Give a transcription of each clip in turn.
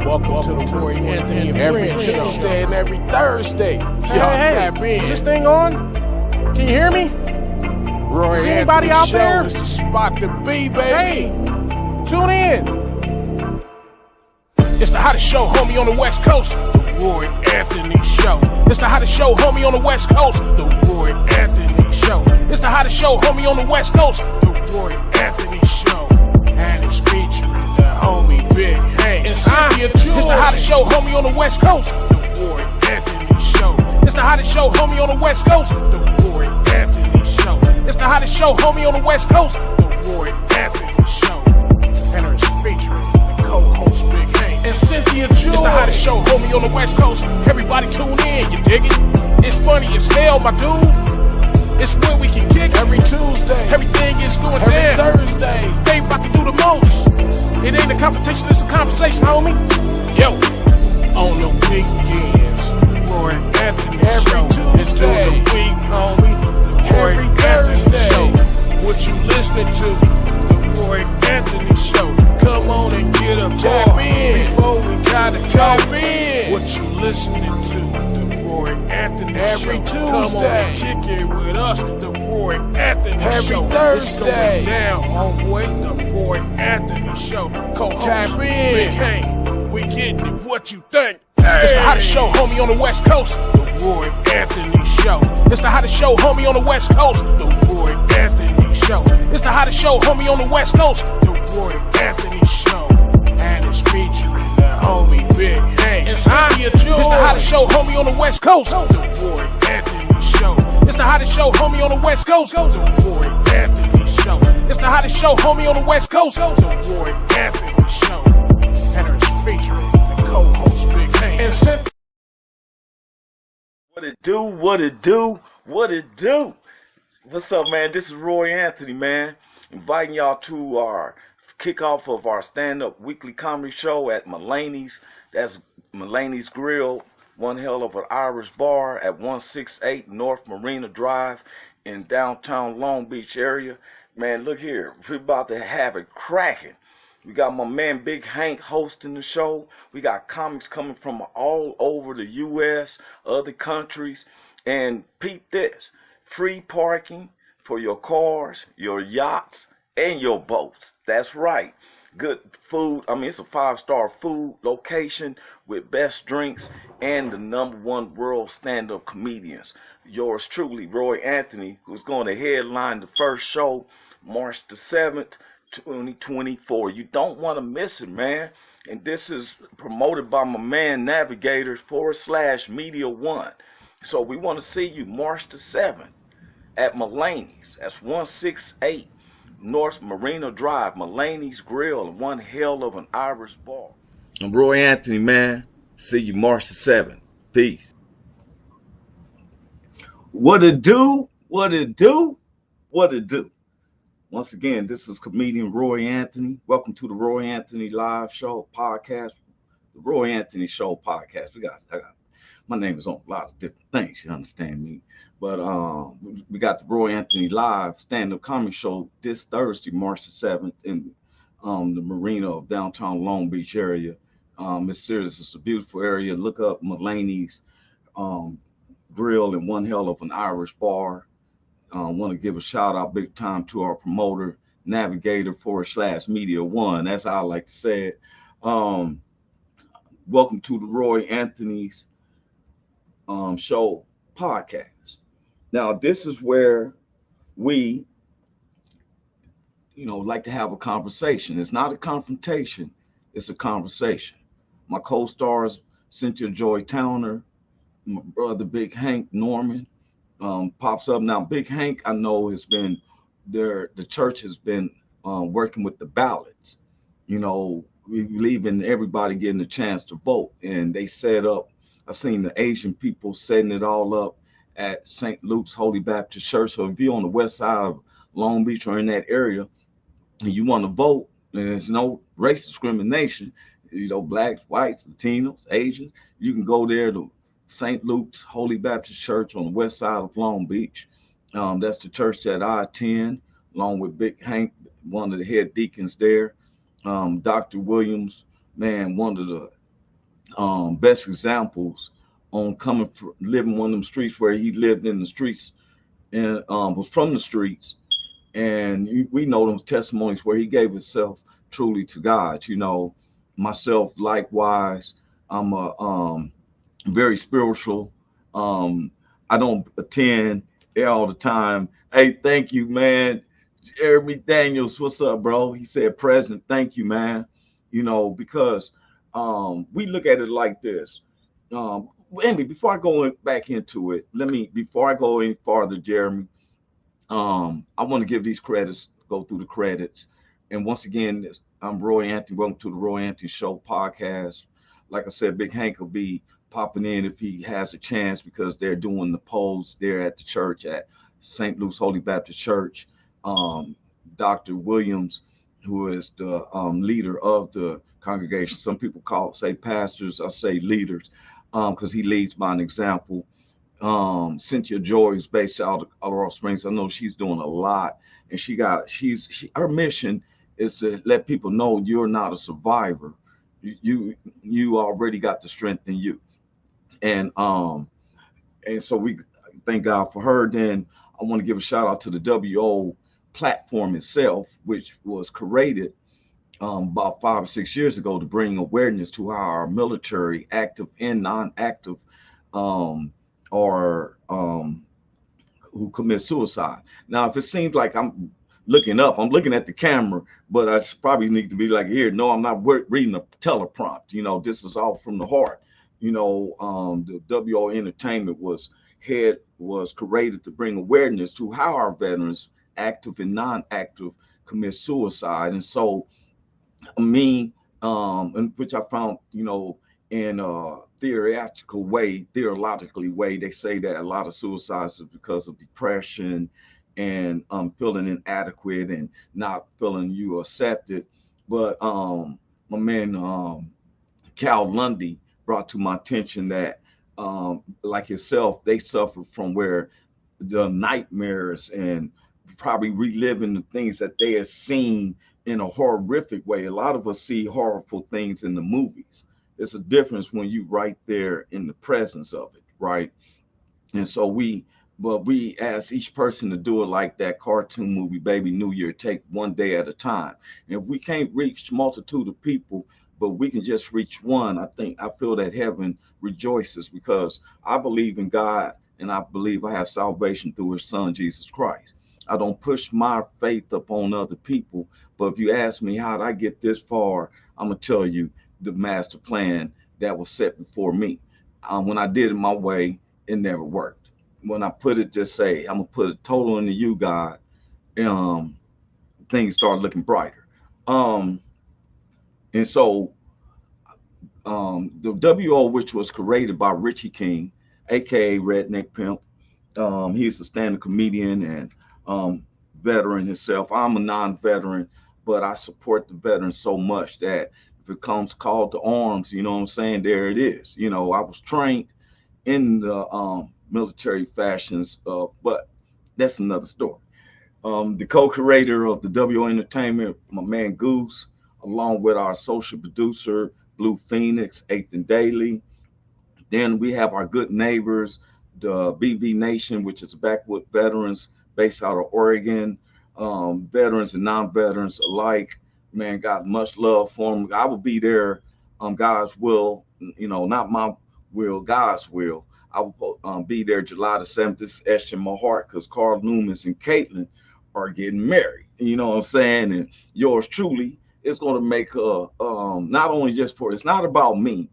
Welcome to the Roy Anthony and Every Friends show. Tuesday and every Thursday. Hey, Y'all hey, tap in. is this thing on? Can you hear me? Roy Is Anthony anybody out show there? is the spot to be, baby. Hey, tune in. It's the hottest show, homie, on the West Coast. The Roy Anthony Show. It's the hottest show, homie, on the West Coast. The Roy Anthony Show. It's the hottest show, homie, on the West Coast. The Roy Anthony Show. And it's featuring the homie Big Hank And Cynthia. It's the hottest show, homie, on the West Coast. The Roy Anthony Show. It's the hottest show, homie, on the West Coast. The Roy Anthony Show. It's the hottest show, homie, on the West Coast. The Roy Anthony Show. And it's featuring the co-host Big Hank And Cynthia. It's the hottest show, homie, on the West Coast. Everybody tune in, you dig it? It's funny as hell, my dude. It's when we can kick it. Every Tuesday. Everything is going Every down. Thursday. They about to do the most. It ain't a confrontation, it's a conversation, homie. Yo, on the weekends, the Roy Anthony Every Show. It's Tuesday. during the week, homie. The Roy Every Anthony Thursday. Show. What you listening to? The Roy Anthony Show. Come on and get a Tap bar in. before we gotta Tap go. in. What you listening to? The Roy Anthony Every Show. Come on Tuesday. and kick it with us. The Roy Anthony Every Show. Thursday. It's going down, homeboy. The Roy Anthony Show. Co-host Tap in. Big Hank. We getting it. What you think? It's the hottest show, homie, on the West Coast. The Roy Anthony Show. It's the hottest show, homie, on the West Coast. The Roy Anthony Show. It's the hottest show, homie, on the West Coast. The Roy Anthony Show. And it's featuring the homie Big Hank And Cynthia. It's the hottest show, homie, on the West Coast. The Roy Anthony Show. It's the hottest show, homie, on the West Coast. The Roy Anthony Show. It's the hottest show, homie, on the West Coast. The Roy Anthony Show. And it's featuring the co-host Big Hank And Cynthia. What it do, what it do, what it do. What's up, man? This is Roy Anthony, man. Inviting y'all to our kickoff of our stand-up weekly comedy show at Mulaney's. That's Mulaney's Grill, one hell of an Irish bar at 168 North Marina Drive in downtown Long Beach area. Man, look here. We're about to have it cracking. We got my man Big Hank hosting the show. We got comics coming from all over the U.S., other countries. And peep this, free parking for your cars, your yachts, and your boats. That's right. Good food. I mean, it's a 5-star food location with best drinks and the #1 world stand-up comedians. Yours truly, Roy Anthony, who's going to headline the first show March the 7th, 2024. You don't want to miss it, man. And this is promoted by my man Navigator / Media One. So we want to see you March the 7th at Mulaney's. That's 168 North Marina Drive, Mulaney's Grill, and one hell of an Irish bar. I'm Roy Anthony, man. See you March the 7th. Peace. What it do? What it do? What it do? Once again, this is comedian Roy Anthony. Welcome to the Roy Anthony Live Show podcast, the Roy Anthony Show podcast. My name is on a lot of different things, you understand me? But we got the Roy Anthony Live stand-up comedy show this Thursday, March the 7th, in the marina of downtown Long Beach area. It's serious. It's a beautiful area. Look up Mulaney's Grill and one hell of an Irish bar. Want to give a shout out big time to our promoter, Navigator / Media One. That's how I like to say it. Welcome to the Roy Anthony's show podcast. Now, this is where we, like to have a conversation. It's not a confrontation. It's a conversation. My co-stars, Cynthia Joy Towner, my brother, Big Hank Norman, pops up. Now, Big Hank, I know, has been there. The church has been working with the ballots. We believe in everybody getting a chance to vote. And they set up, I've seen the Asian people setting it all up at St. Luke's Holy Baptist Church. So if you're on the west side of Long Beach or in that area and you want to vote, and there's no race discrimination, blacks, whites, Latinos, Asians, you can go there to St. Luke's Holy Baptist Church on the west side of Long Beach. That's the church that I attend, along with Big Hank, one of the head deacons there. Dr. Williams, man, one of the best examples on coming from living one of them streets where he lived in the streets and was from the streets. And we know those testimonies where he gave himself truly to God. Myself likewise. I'm a very spiritual. Um, I don't attend all the time. Hey, thank you, man. Jeremy Daniels, what's up, bro? He said present. Thank you, man. Because we look at it like this. Um, Andy, before I go back into it, before I go any farther, Jeremy, I want to give these credits, go through the credits. And once again, I'm Roy Anthony. Welcome to the Roy Anthony Show podcast. Like I said, Big Hank will be popping in if he has a chance because they're doing the polls there at the church at St. Luke's Holy Baptist Church. Dr. Williams, who is the leader of the congregation. Some people say pastors, I say leaders, because he leads by an example. Cynthia Joy is based out of Colorado Springs. I know she's doing a lot, and her mission is to let people know you're not a survivor. You already got the strength in you, and so we thank God for her. Then I want to give a shout out to the WO platform itself, which was created about 5 or 6 years ago to bring awareness to how our military, active and non-active, um, are who commit suicide. Now, if it seems like I'm looking at the camera, but I probably need to be like, here, no, I'm not reading a teleprompt. This is all from the heart. The WO Entertainment was created to bring awareness to how our veterans, active and non-active, commit suicide. And so me, and which I found, in a theologically way, they say that a lot of suicides is because of depression and feeling inadequate and not feeling you accepted. But my man Cal Lundy brought to my attention that, like himself, they suffer from where the nightmares and probably reliving the things that they have seen in a horrific way. A lot of us see horrible things in the movies. It's a difference when you right there in the presence of it, right? And so we ask each person to do it like that cartoon movie, Baby New Year, take one day at a time. And if we can't reach multitude of people, but we can just reach one, I feel that heaven rejoices because I believe in God and I believe I have salvation through his son, Jesus Christ. I don't push my faith upon other people. But if you ask me how did I get this far, I'm going to tell you the master plan that was set before me. When I did it my way, it never worked. When I put it, just say, I'm going to put it total into you, God, um, things start looking brighter. Um, and so the WO, which was created by Richie King, aka Redneck Pimp, he's a stand-up comedian and veteran himself. I'm a non-veteran, but I support the veterans so much that if it comes called to arms, you know what I'm saying? There it is. I was trained in the military fashions, but that's another story. The co-creator of the WO Entertainment, my man Goose, along with our social producer, Blue Phoenix, Eighth and Daily. Then we have our good neighbors, the BV Nation, which is backwood veterans based out of Oregon, veterans and non-veterans alike. Man, got much love for them. I will be there on God's will, not my will, God's will. I will be there July the 7th. This is etched in my heart because Carl Loomis and Caitlin are getting married. You know what I'm saying? And yours truly is going to make not only just for, it's not about me,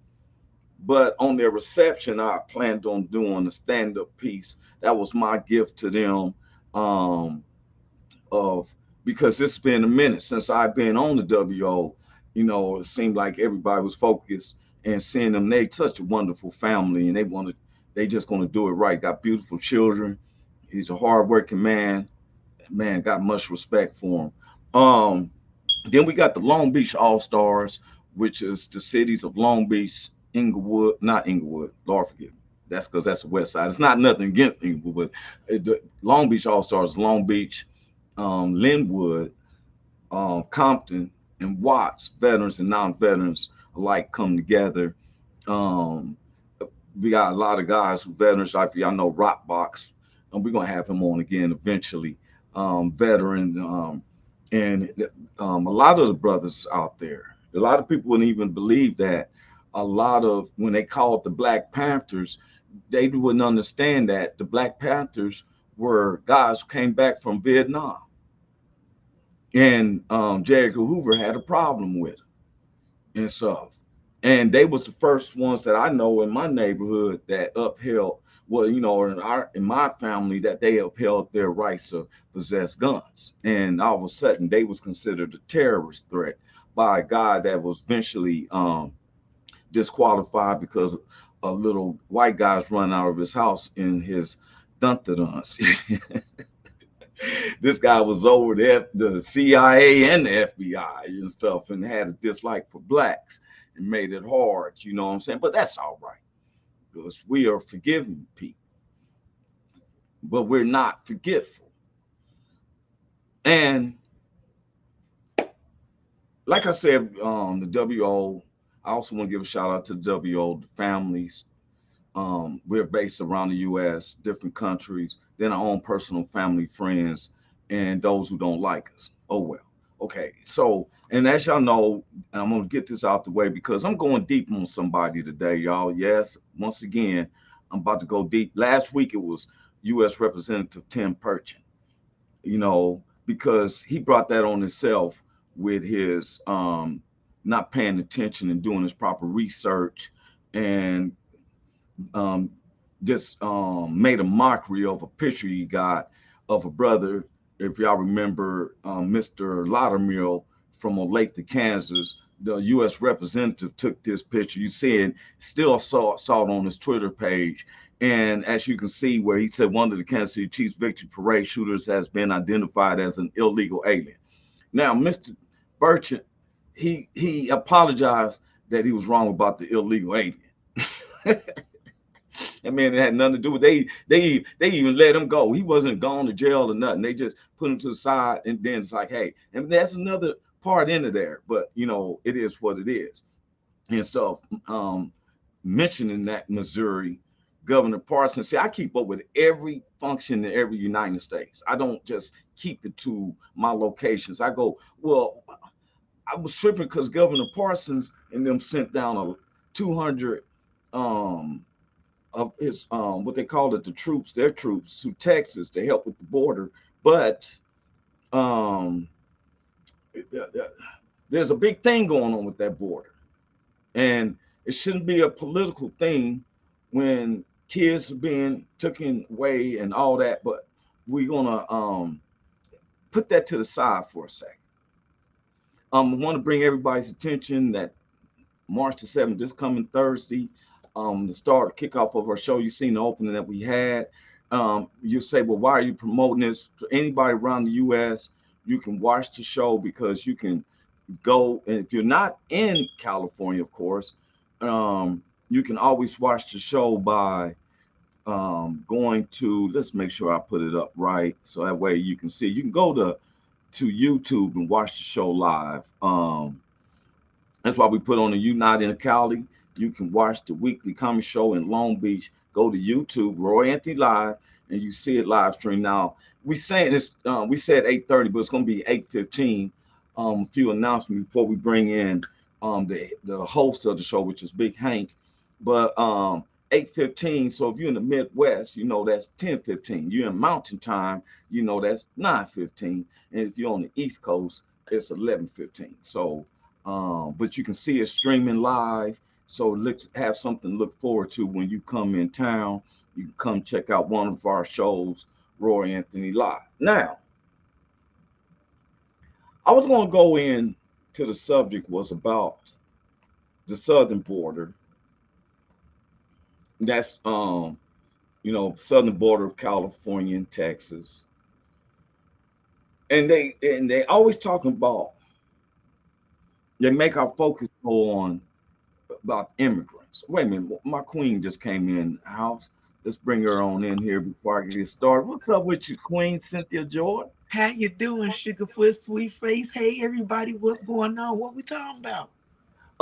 but on their reception, I planned on doing a stand-up piece. That was my gift to them, of because it's been a minute since I've been on the WO. It seemed like everybody was focused and seeing them. They such a wonderful family, and they just gonna do it right. Got beautiful children. He's a hardworking man. Man, got much respect for him. Then we got the Long Beach All Stars, which is the cities of Long Beach, Inglewood, not Inglewood, Lord forgive me. That's because that's the west side. It's not nothing against Inglewood, but the Long Beach All Stars, Long Beach, Linwood, Compton, and Watts, veterans and non-veterans alike come together Um, we got a lot of guys who veterans, like y'all know Rockbox, and we're gonna have him on again eventually. Veteran, and a lot of the brothers out there, a lot of people wouldn't even believe that. A lot of when they called the Black Panthers, they wouldn't understand that the Black Panthers were guys who came back from Vietnam, and J. Edgar Hoover had a problem with it and stuff. And they was the first ones that I know in my neighborhood that upheld, well, in my family, that they upheld their rights to possess guns. And all of a sudden, they was considered a terrorist threat by a guy that was eventually disqualified because a little white guys run out of his house in his Dunthadons. This guy was over the CIA and the FBI and stuff, and had a dislike for blacks and made it hard. You know what I'm saying? But that's all right because we are forgiving people, but we're not forgetful. And like I said, the WO. I also want to give a shout out to the WO, the families. We're based around the U.S., different countries, then our own personal family, friends, and those who don't like us. Oh well. Okay. So, and as y'all know, I'm gonna get this out the way because I'm going deep on somebody today, y'all. Yes, once again, I'm about to go deep. Last week it was U.S. Representative Tim Purchin. Because he brought that on himself with his not paying attention and doing his proper research and um, just made a mockery of a picture he got of a brother. If y'all remember, Mr. Loudermill from Olathe, Kansas, the U.S. representative took this picture. You see it, still saw it on his Twitter page. And as you can see, where he said one of the Kansas City Chiefs Victory Parade shooters has been identified as an illegal alien. Now, Mr. Burchett, he apologized that he was wrong about the illegal alien. That man, it had nothing to do with they even let him go. He wasn't gone to jail or nothing. They just put him to the side, and then it's like, hey, and that's another part into there. But it is what it is. And so, mentioning that Missouri Governor Parsons, see, I keep up with every function in every United States. I don't just keep it to my locations. I go, well, I was tripping because Governor Parsons and them sent down a 200 um, of his what they called it, their troops to Texas to help with the border. But um, there's a big thing going on with that border, and it shouldn't be a political thing when kids are being taken away and all that. But we're gonna put that to the side for a second. I want to bring everybody's attention that March the 7th, this coming Thursday, the start kickoff of our show. You've seen the opening that we had. You say, well, why are you promoting this? For anybody around the U.S., you can watch the show because you can go. And if you're not in California, of course, you can always watch the show by going to, let's make sure I put it up right. So that way you can see, you can go to YouTube and watch the show live. That's why we put on the You Not in Cali. You can watch the weekly comedy show in Long Beach. Go to YouTube, Roy Anthony Live, and you see it live stream. Now we saying this, we said 8:30, but it's going to be 8:15. A few announcements before we bring in the host of the show, which is Big Hank. But 8:15. So if you're in the Midwest, that's 10:15. You're in Mountain Time, that's 9:15. And if you're on the East Coast, it's 11:15. So but you can see it streaming live. So let's have something to look forward to when you come in town. You can come check out one of our shows, Roy Anthony Live. Now, I was going to go in to the subject was about the southern border. That's southern border of California and Texas. And they always talking about, they make our focus go on about immigrants. Wait a minute, my queen just came in the house. Let's bring her on in here before I get started. What's up with you, Queen Cynthia Jordan? How you doing, Sugarfoot, Sweet Face? Hey, everybody, what's going on? What we talking about?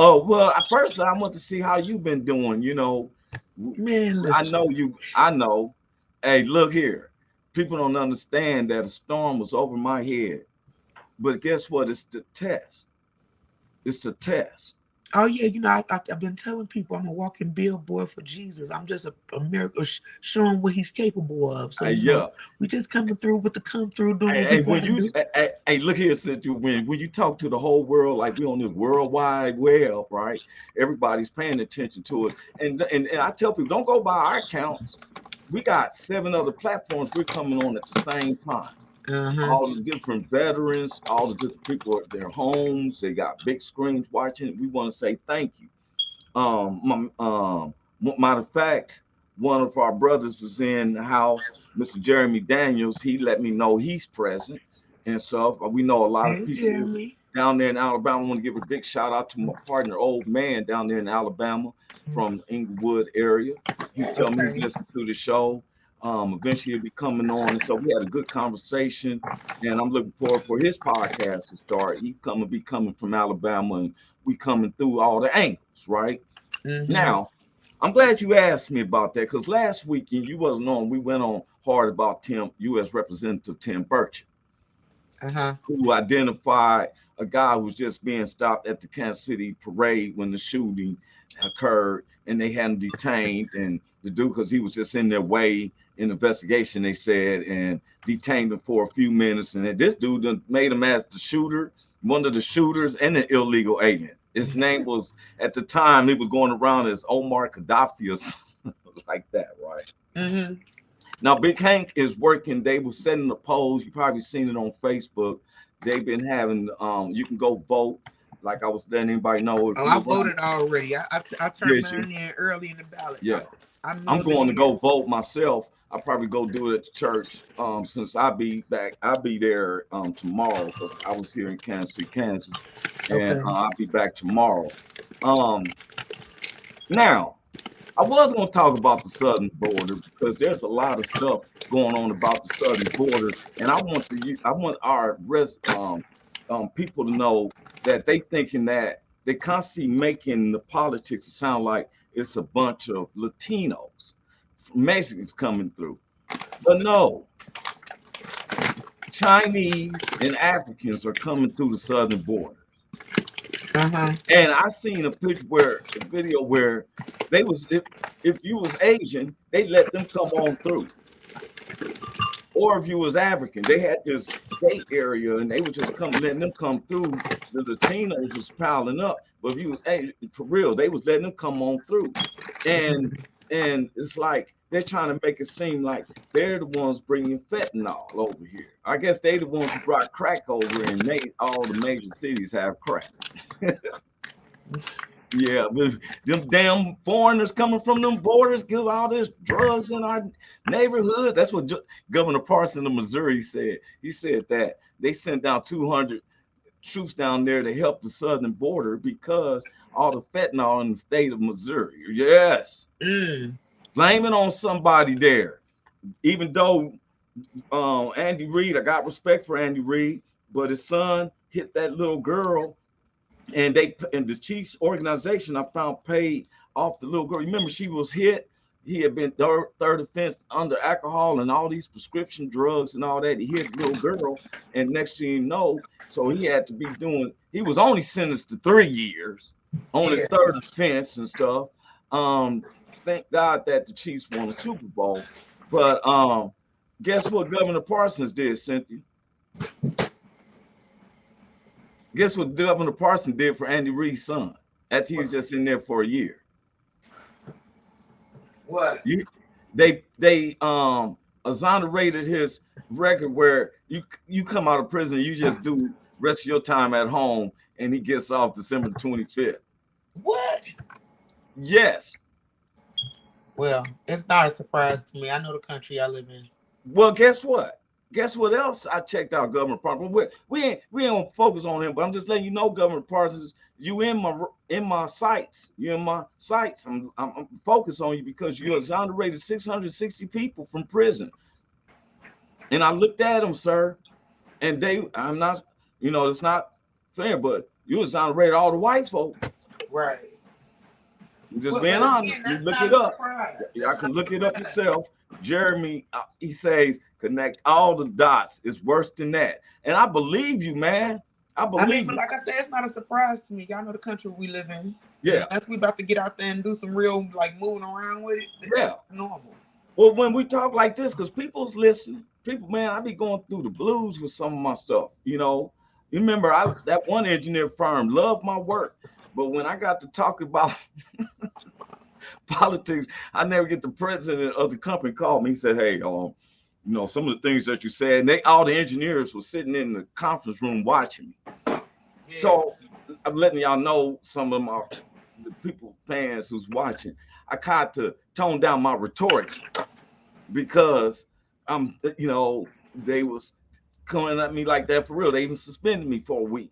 Oh well, at first I want to see how you've been doing. Man, I listen. know you. I know. Hey, look here. People don't understand that a storm was over my head, but guess what? It's the test. It's the test. Oh yeah, I've been telling people I'm a walking billboard for Jesus. I'm just a miracle, showing what He's capable of. So Yeah. we just coming through with the come through, doing Hey, what He when gotta you do. look here, Cynthia, when you talk to the whole world, like we on this worldwide web, right? Everybody's paying attention to it, and I tell people, don't go by our counts. We got 7 other platforms we're coming on at the same time. Uh huh. All the different veterans, all the different people at their homes, they got big screens watching. We want to say thank you. Matter of fact, one of our brothers is in the house, Mr. Jeremy Daniels. He let me know he's present and stuff. We know a lot of Hey people Jeremy. down there in Alabama. I want to give a big shout out to my partner, old man, down there in Alabama from the Inglewood area. He's telling me he Okay. listened to the show. Eventually he'll be coming on. And so we had a good conversation. And I'm looking forward for his podcast to start. He's be coming from Alabama, and we coming through all the angles, right? Mm-hmm. Now, I'm glad you asked me about that because last weekend you wasn't on. We went on hard about U.S. Representative Tim Burchett, Uh huh. who identified a guy who was just being stopped at the Kansas City parade when the shooting occurred, and they had him detained. And the dude, because he was just in their way in investigation, they said, and detained him for a few minutes. And then this dude made him as the shooter, one of the shooters, and an illegal alien. His name was, at the time, he was going around as Omar Gaddafi or something like that, right? Mm-hmm. Now, Big Hank is working. They were setting the polls. You probably seen it on Facebook. They've been having, you can go vote. Like I was letting anybody know if Oh, you I was on. voted already. I turned Yes, you. mine in early in the ballot. Yeah. I I'm know that going to it is. go vote myself. I'll probably go do it at the church. Since I'll be back, I'll be there tomorrow because I was here in Kansas City, Kansas, and Okay. I'll be back tomorrow. Um, Now, I was going to talk about the southern border because there's a lot of stuff going on about the southern border, and I want our people to know that they thinking that they constantly making the politics sound like it's a bunch of Latinos, Mexicans coming through, but no, Chinese and Africans are coming through the southern border. Uh huh. And I seen a video where they was if you was Asian, they let them come on through. Or if you was African, they had this gate area and they were just letting them come through. The Latinos was piling up, but if you was for real, they was letting them come on through. And it's like they're trying to make it seem like they're the ones bringing fentanyl over here. I guess they the ones who brought crack over and made all the major cities have crack. Yeah, but them damn foreigners coming from them borders give all this drugs in our neighborhoods. That's what Governor Parson of Missouri said. He said that they sent down 200 troops down there to help the southern border because all the fentanyl in the state of Missouri. Yes, Mm. blame it on somebody there. Even though Andy Reid, I got respect for Andy Reid, but his son hit that little girl and the Chiefs organization I found paid off the little girl. Remember, she was hit. He had been third offense under alcohol and all these prescription drugs and all that. He hit the little girl, and next thing you know, so he had to be doing. He was only sentenced to 3 years on his Yeah. third offense and stuff. Thank God that the Chiefs won a Super Bowl. But guess what Governor Parsons did, Cynthia? Guess what Governor Parson did for Andy Reid's son after he's just in there for a year? What? You they exonerated his record where you come out of prison, you just do rest of your time at home, and he gets off December 25th. What? Yes. Well, it's not a surprise to me. I know the country I live in. Well, guess what? Guess what else I checked out Governor Parsons. We ain't gonna focus on him, but I'm just letting you know, Governor Parsons, you in my sights. You in my sights. I'm focused on you because you exonerated 660 people from prison. And I looked at them, sir, and I'm not, it's not fair, but you exonerated all the white folks. Right. I'm just But being honest. again, You that's look not it a up. surprise. Y'all That's can not a look it up surprise. yourself. Jeremy, he says, connect all the dots. It's worse than that. And I believe you, man. I I mean, believe but you. like I said, it's not a surprise to me. Y'all know the country we live in. Yeah. Unless we about to get out there and do some real like moving around with it, Yeah. it's normal. Well, when we talk like this, because people's listening, people, man, I be going through the blues with some of my stuff. You remember that one engineer firm loved my work, but when I got to talk about politics, I never get the president of the company called me. He said, "Hey, some of the things that you said," and all the engineers were sitting in the conference room watching me. Yeah. So I'm letting y'all know some of the people, fans who's watching. I tried to tone down my rhetoric because they was coming at me like that for real. They even suspended me for a week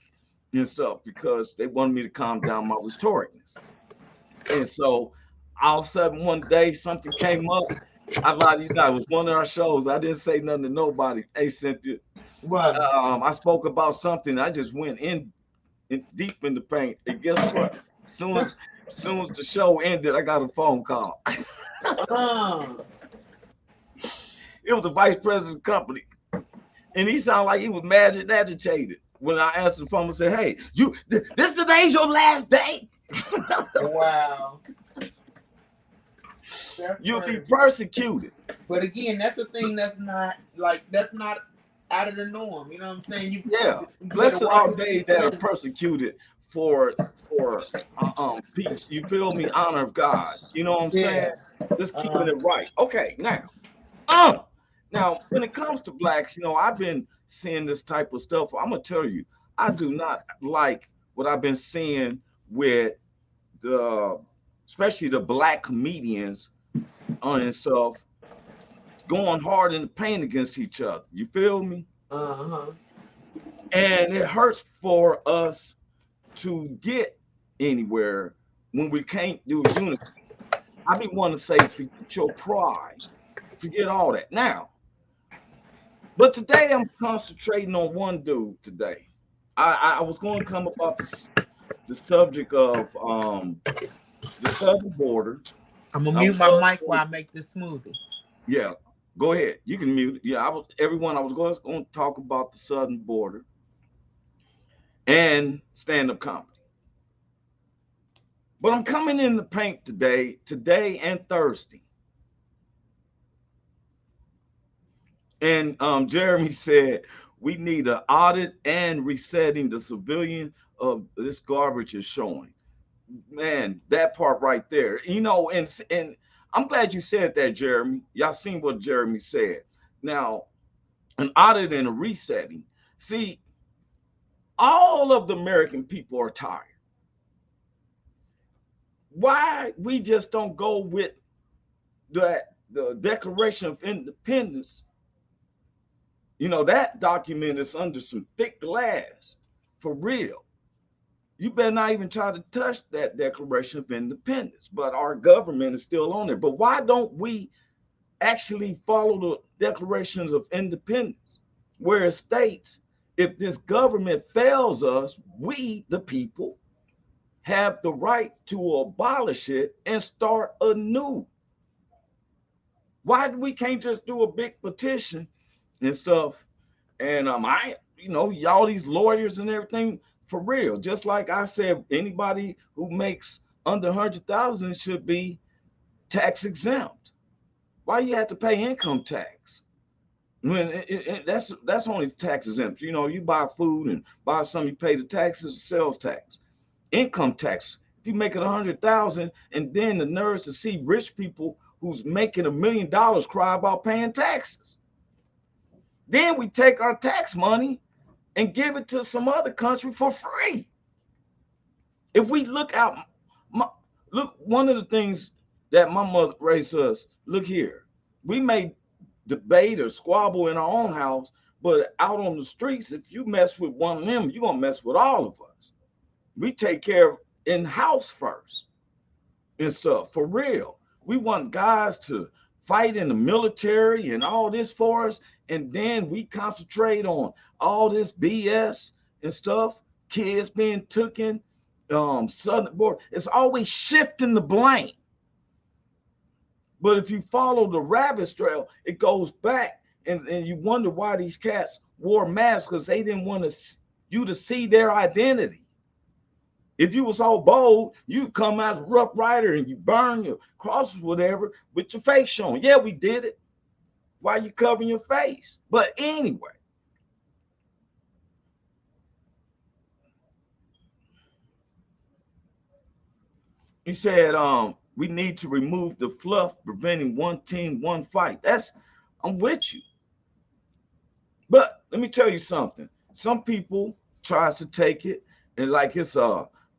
and stuff because they wanted me to calm down my rhetoricness. And so all of a sudden one day something came up. I lied to you not. It was one of our shows. I didn't say nothing to nobody. Hey, Cynthia, What? I spoke about something. I just went in deep in the paint. And guess what? As soon as the show ended, I got a phone call. It was the vice president of the company. And he sounded like he was mad and agitated when I answered the phone and said, "Hey, this today's your last day. Wow. You'll be persecuted." But again, that's a thing that's not out of the norm. You know what I'm saying? Yeah. You Blessed better are watch they this. that are persecuted for peace. You feel me? Honor of God. You know what I'm saying? Yeah. Just keeping it right. Okay, now when it comes to blacks, I've been seeing this type of stuff. I'm gonna tell you, I do not like what I've been seeing with especially the black comedians and stuff, going hard in the paint against each other. You feel me? Uh-huh. And it hurts for us to get anywhere when we can't do unity. I be wanting to say, forget your pride, forget all that. Now, but today I'm concentrating on one dude today. I was going to come about the subject of the southern border. I'm gonna I mute my was mic going, while I make this smoothie. yeah, go ahead. You can mute it. Yeah, I was going to talk about the southern border and stand-up comedy. But I'm coming in the paint today and Thursday. And Jeremy said we need an audit and resetting the civilian of this garbage is showing. Man, that part right there. And I'm glad you said that, Jeremy. Y'all seen what Jeremy said. Now, an audit and a resetting. See, all of the American people are tired. Why we just don't go with the Declaration of Independence? That document is under some thick glass, for real. You better not even try to touch that Declaration of Independence. But our government is still on there. But why don't we actually follow the Declarations of Independence, where it states if this government fails us, we, the people, have the right to abolish it and start anew? Why we can't just do a big petition and stuff? And y'all these lawyers and everything, for real. Just like I said, anybody who makes under 100,000 should be tax exempt. Why you have to pay income tax? When that's only tax exempt. You buy food and buy something, you pay the taxes, sales tax, income tax. If you make it 100,000, and then the nerves to see rich people who's making $1 million cry about paying taxes. Then we take our tax money and give it to some other country for free. If we look out, look, one of the things that my mother raised us, look here, we may debate or squabble in our own house, but out on the streets, if you mess with one of them, you're going to mess with all of us. We take care of in-house first and stuff, for real. We want guys to fight in the military and all this for us, and then we concentrate on all this BS and stuff, kids being taken, southern border. It's always shifting the blame. But if you follow the rabbit trail, it goes back, and you wonder why these cats wore masks, because they didn't want you to see their identity. If you was all bold, you come as a Rough Rider and you burn your crosses, whatever, with your face showing. Yeah, we did it. Why you covering your face? But anyway, he said, we need to remove the fluff preventing one team, one fight. I'm with you. But let me tell you something. Some people tries to take it and like it's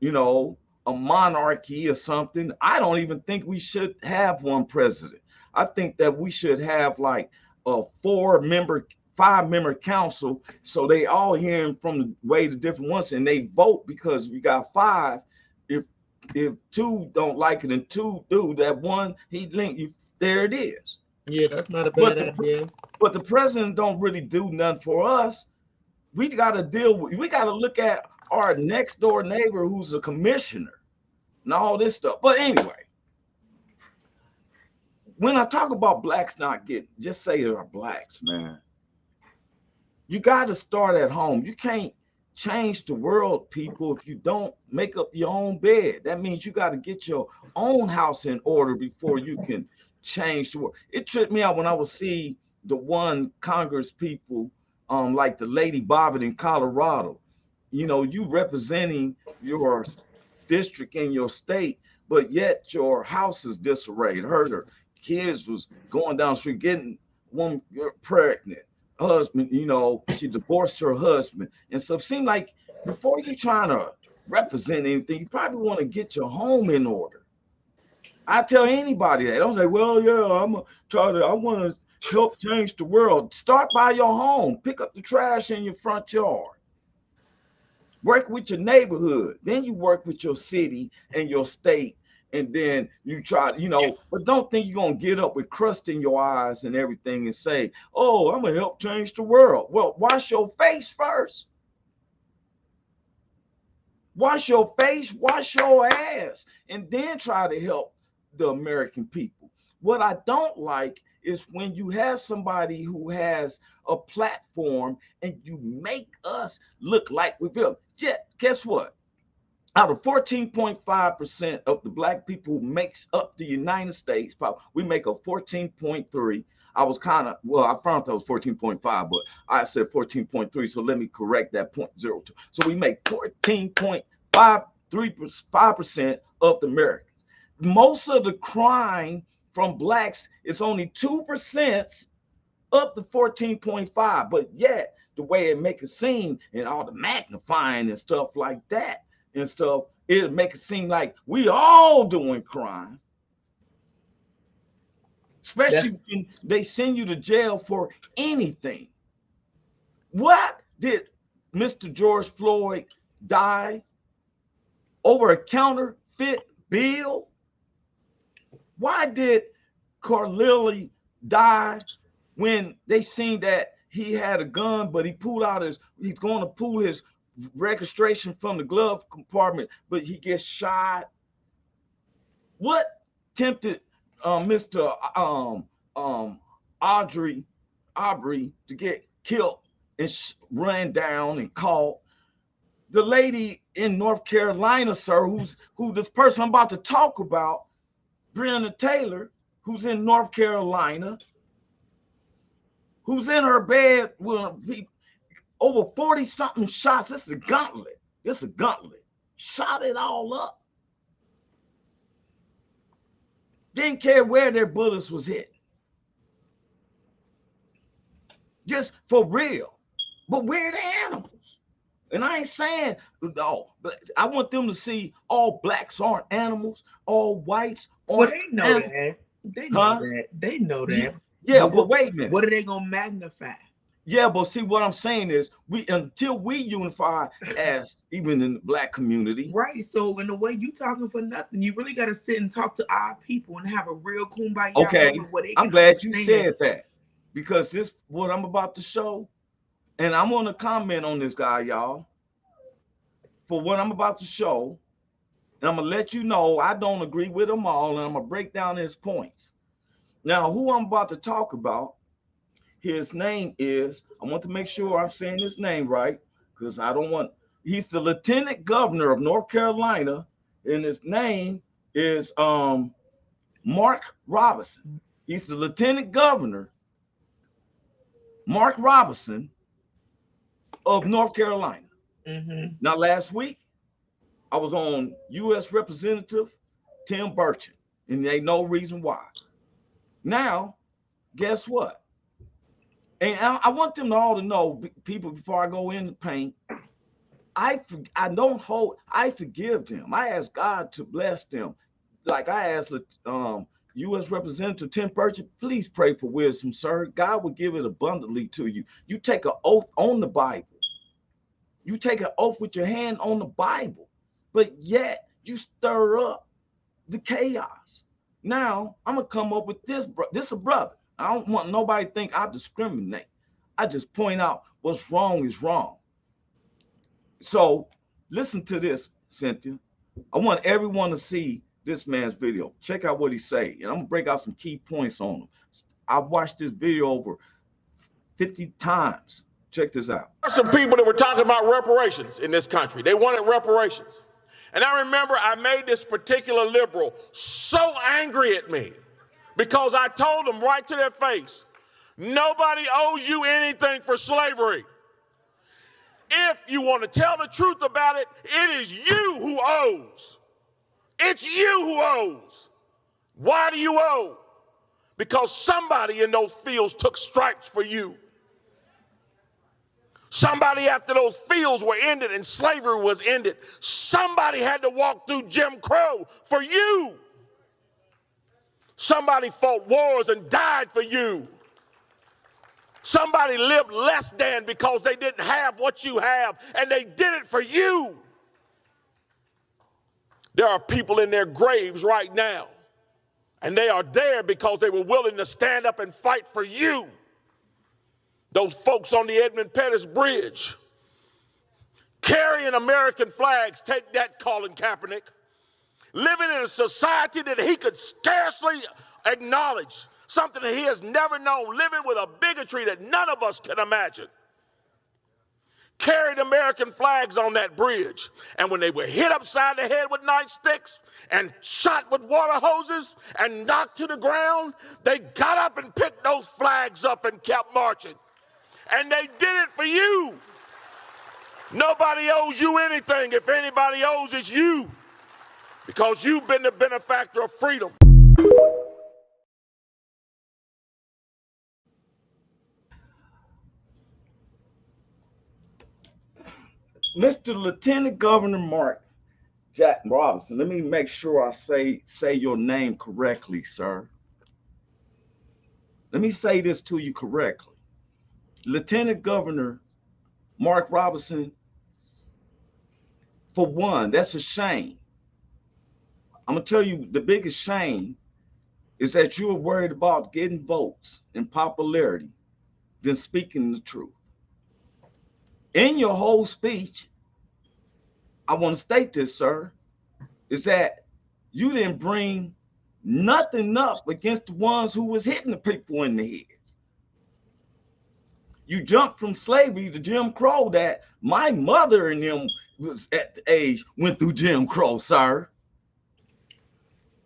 you know, a monarchy or something. I don't even think we should have one president. I think that we should have like a 5-member council, so they all hearing from the way the different ones, and they vote, because we got 5. If two don't like it and 2 do, that one he link you. There it is. Yeah, that's not a But bad idea. but the president don't really do nothing for us. We got to we got to look at our next door neighbor who's a commissioner and all this stuff. But anyway, when I talk about blacks not getting, just say they're blacks, man. You got to start at home. You can't change the world, people, if you don't make up your own bed. That means you got to get your own house in order before you can change the world. It tripped me out when I would see the one Congress people, like the lady Bobbitt in Colorado. You know, you representing your district in your state, but yet your house is disarrayed. Her kids was going down the street getting one pregnant. Husband, you know, she divorced her husband. And so it seemed like before you're trying to represent anything, you probably want to get your home in order. I tell anybody that. I was like, well, yeah, I want to help change the world. Start by your home. Pick up the trash in your front yard. Work with your neighborhood. Then you work with your city and your state. And then you try, you know, but don't think you're going to get up with crust in your eyes and everything and say, oh, I'm going to help change the world. Well, wash your face first. Wash your face, wash your ass, and then try to help the American people. What I don't like is when you have somebody who has a platform and you make us look like we're real. Yeah, guess what? Out of 14.5% of the black people who makes up the United States, we make a 14.3. I was kind of, well, I found that was 14.5, but I said 14.3. So let me correct that 0.02. So we make 14.5% of the Americans. Most of the crime from blacks is only 2% of the 14.5, but yet the way it make it seem and all the magnifying and stuff like that, and stuff, it'll make it seem like we all doing crime. Especially when they send you to jail for anything. What did Mr. George Floyd die over a counterfeit bill? Why did Carlili die when they seen that he had a gun, but he's going to pull his registration from the glove compartment, but he gets shot? What tempted Mr. Aubrey to get killed and ran down and caught? The lady in North Carolina, sir, who this person I'm about to talk about, Breonna Taylor, who's in North Carolina, who's in her bed with over 40-something shots. This is a gauntlet. Shot it all up. Didn't care where their bullets was hit. Just for real. But we're the animals. And I ain't saying, no, but I want them to see all blacks aren't animals, all whites aren't animals. Well, they know animals. that. They know that. They know that. Yeah, but wait a minute. What are they gonna magnify? Yeah, but see, what I'm saying is, until we unify as even in the black community, right? So in a way, you talking for nothing. You really got to sit and talk to our people and have a real kumbaya. Okay, I'm glad you said that, because this what I'm about to show, and I'm gonna comment on this guy, y'all. For what I'm about to show, And I'm going to let you know I don't agree with them all, and I'm going to break down his points. Now, who I'm about to talk about, his name is, I want to make sure I'm saying his name right, because I don't want, he's the Lieutenant Governor of North Carolina, and his name is Mark Robinson. He's the Lieutenant Governor, Mark Robinson of North Carolina. Now, last week, I was on U.S. Representative Tim Burchett, and there ain't no reason why. Now, guess what? And I want them all to know, people, before I go in the paint, I forgive them. I ask God to bless them. Like I asked U.S. Representative Tim Burchett, please pray for wisdom, sir. God will give it abundantly to you. You take an oath on the Bible. You take an oath with your hand on the Bible, but yet you stir up the chaos. Now, I'm going to come up with this. This is a brother. I don't want nobody to think I discriminate. I just point out what's wrong is wrong. So listen to this, Cynthia. I want everyone to see this man's video. Check out what he say, and I'm going to break out some key points on him. I've watched this video over 50 times. Check this out. There are some people that were talking about reparations in this country. They wanted reparations. And I remember I made this particular liberal so angry at me because I told them right to their face, nobody owes you anything for slavery. If you want to tell the truth about it, it is you who owes. It's you who owes. Why do you owe? Because somebody in those fields took stripes for you. Somebody, after those fields were ended and slavery was ended, somebody had to walk through Jim Crow for you. Somebody fought wars and died for you. Somebody lived less than because they didn't have what you have, and they did it for you. There are people in their graves right now, and they are there because they were willing to stand up and fight for you. Those folks on the Edmund Pettus Bridge carrying American flags, take that, Colin Kaepernick, living in a society that he could scarcely acknowledge, something that he has never known, living with a bigotry that none of us can imagine. Carried American flags on that bridge, and when they were hit upside the head with nightsticks and shot with water hoses and knocked to the ground, they got up and picked those flags up and kept marching. And they did it for you. Nobody owes you anything. If anybody owes, it's you, because you've been the benefactor of freedom. Mr. Lieutenant Governor Mark Jack Robinson, let me make sure I say your name correctly, sir. Let me say this to you correctly. Lieutenant Governor Mark Robinson, for one, that's a shame. I'm going to tell you the biggest shame is that you're worried about getting votes and popularity than speaking the truth. In your whole speech, I want to state this, sir, is that you didn't bring nothing up against the ones who was hitting the people in the heads. You jumped from slavery to Jim Crow that my mother and them was at the age, went through Jim Crow, sir.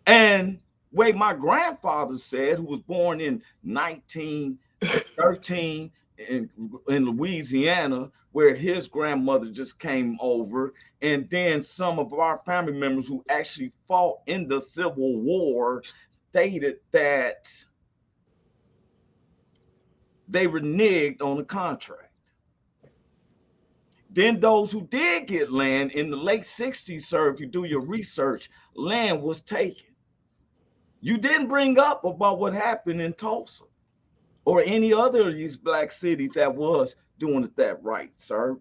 And way my grandfather said, who was born in 1913 in Louisiana, where his grandmother just came over, and then some of our family members who actually fought in the Civil War stated that they reneged on the contract. Then those who did get land in the late 60s, sir, if you do your research, land was taken. You didn't bring up about what happened in Tulsa or any other of these black cities that was doing it that right, sir.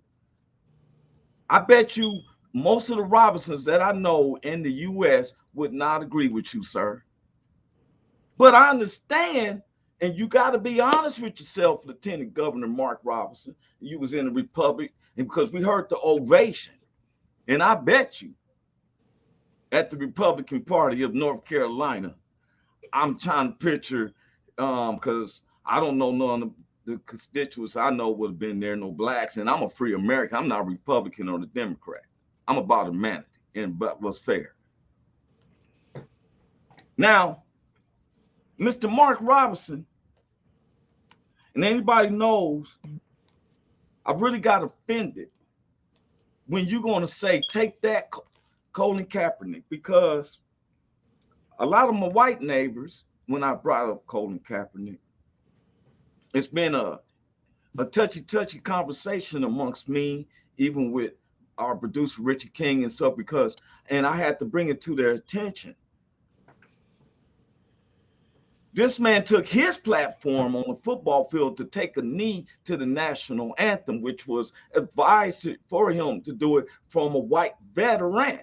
I bet you most of the Robinsons that I know in the U.S. would not agree with you, sir. But I understand, and you got to be honest with yourself, Lieutenant Governor Mark Robinson. You was in the Republic, and because we heard the ovation, and I bet you at the Republican Party of North Carolina. I'm trying to picture, because I don't know none of the constituents I know would have been there, no blacks, and I'm a free American. I'm not a Republican or a Democrat. I'm about humanity and but what's fair. Now, Mr. Mark Robinson, and anybody knows, I really got offended when you're going to say, take that, Colin Kaepernick, because a lot of my white neighbors, when I brought up Colin Kaepernick, it's been a touchy conversation amongst me, even with our producer Richard King and stuff, because, and I had to bring it to their attention. This man took his platform on the football field to take a knee to the national anthem, which was advised for him to do it from a white veteran.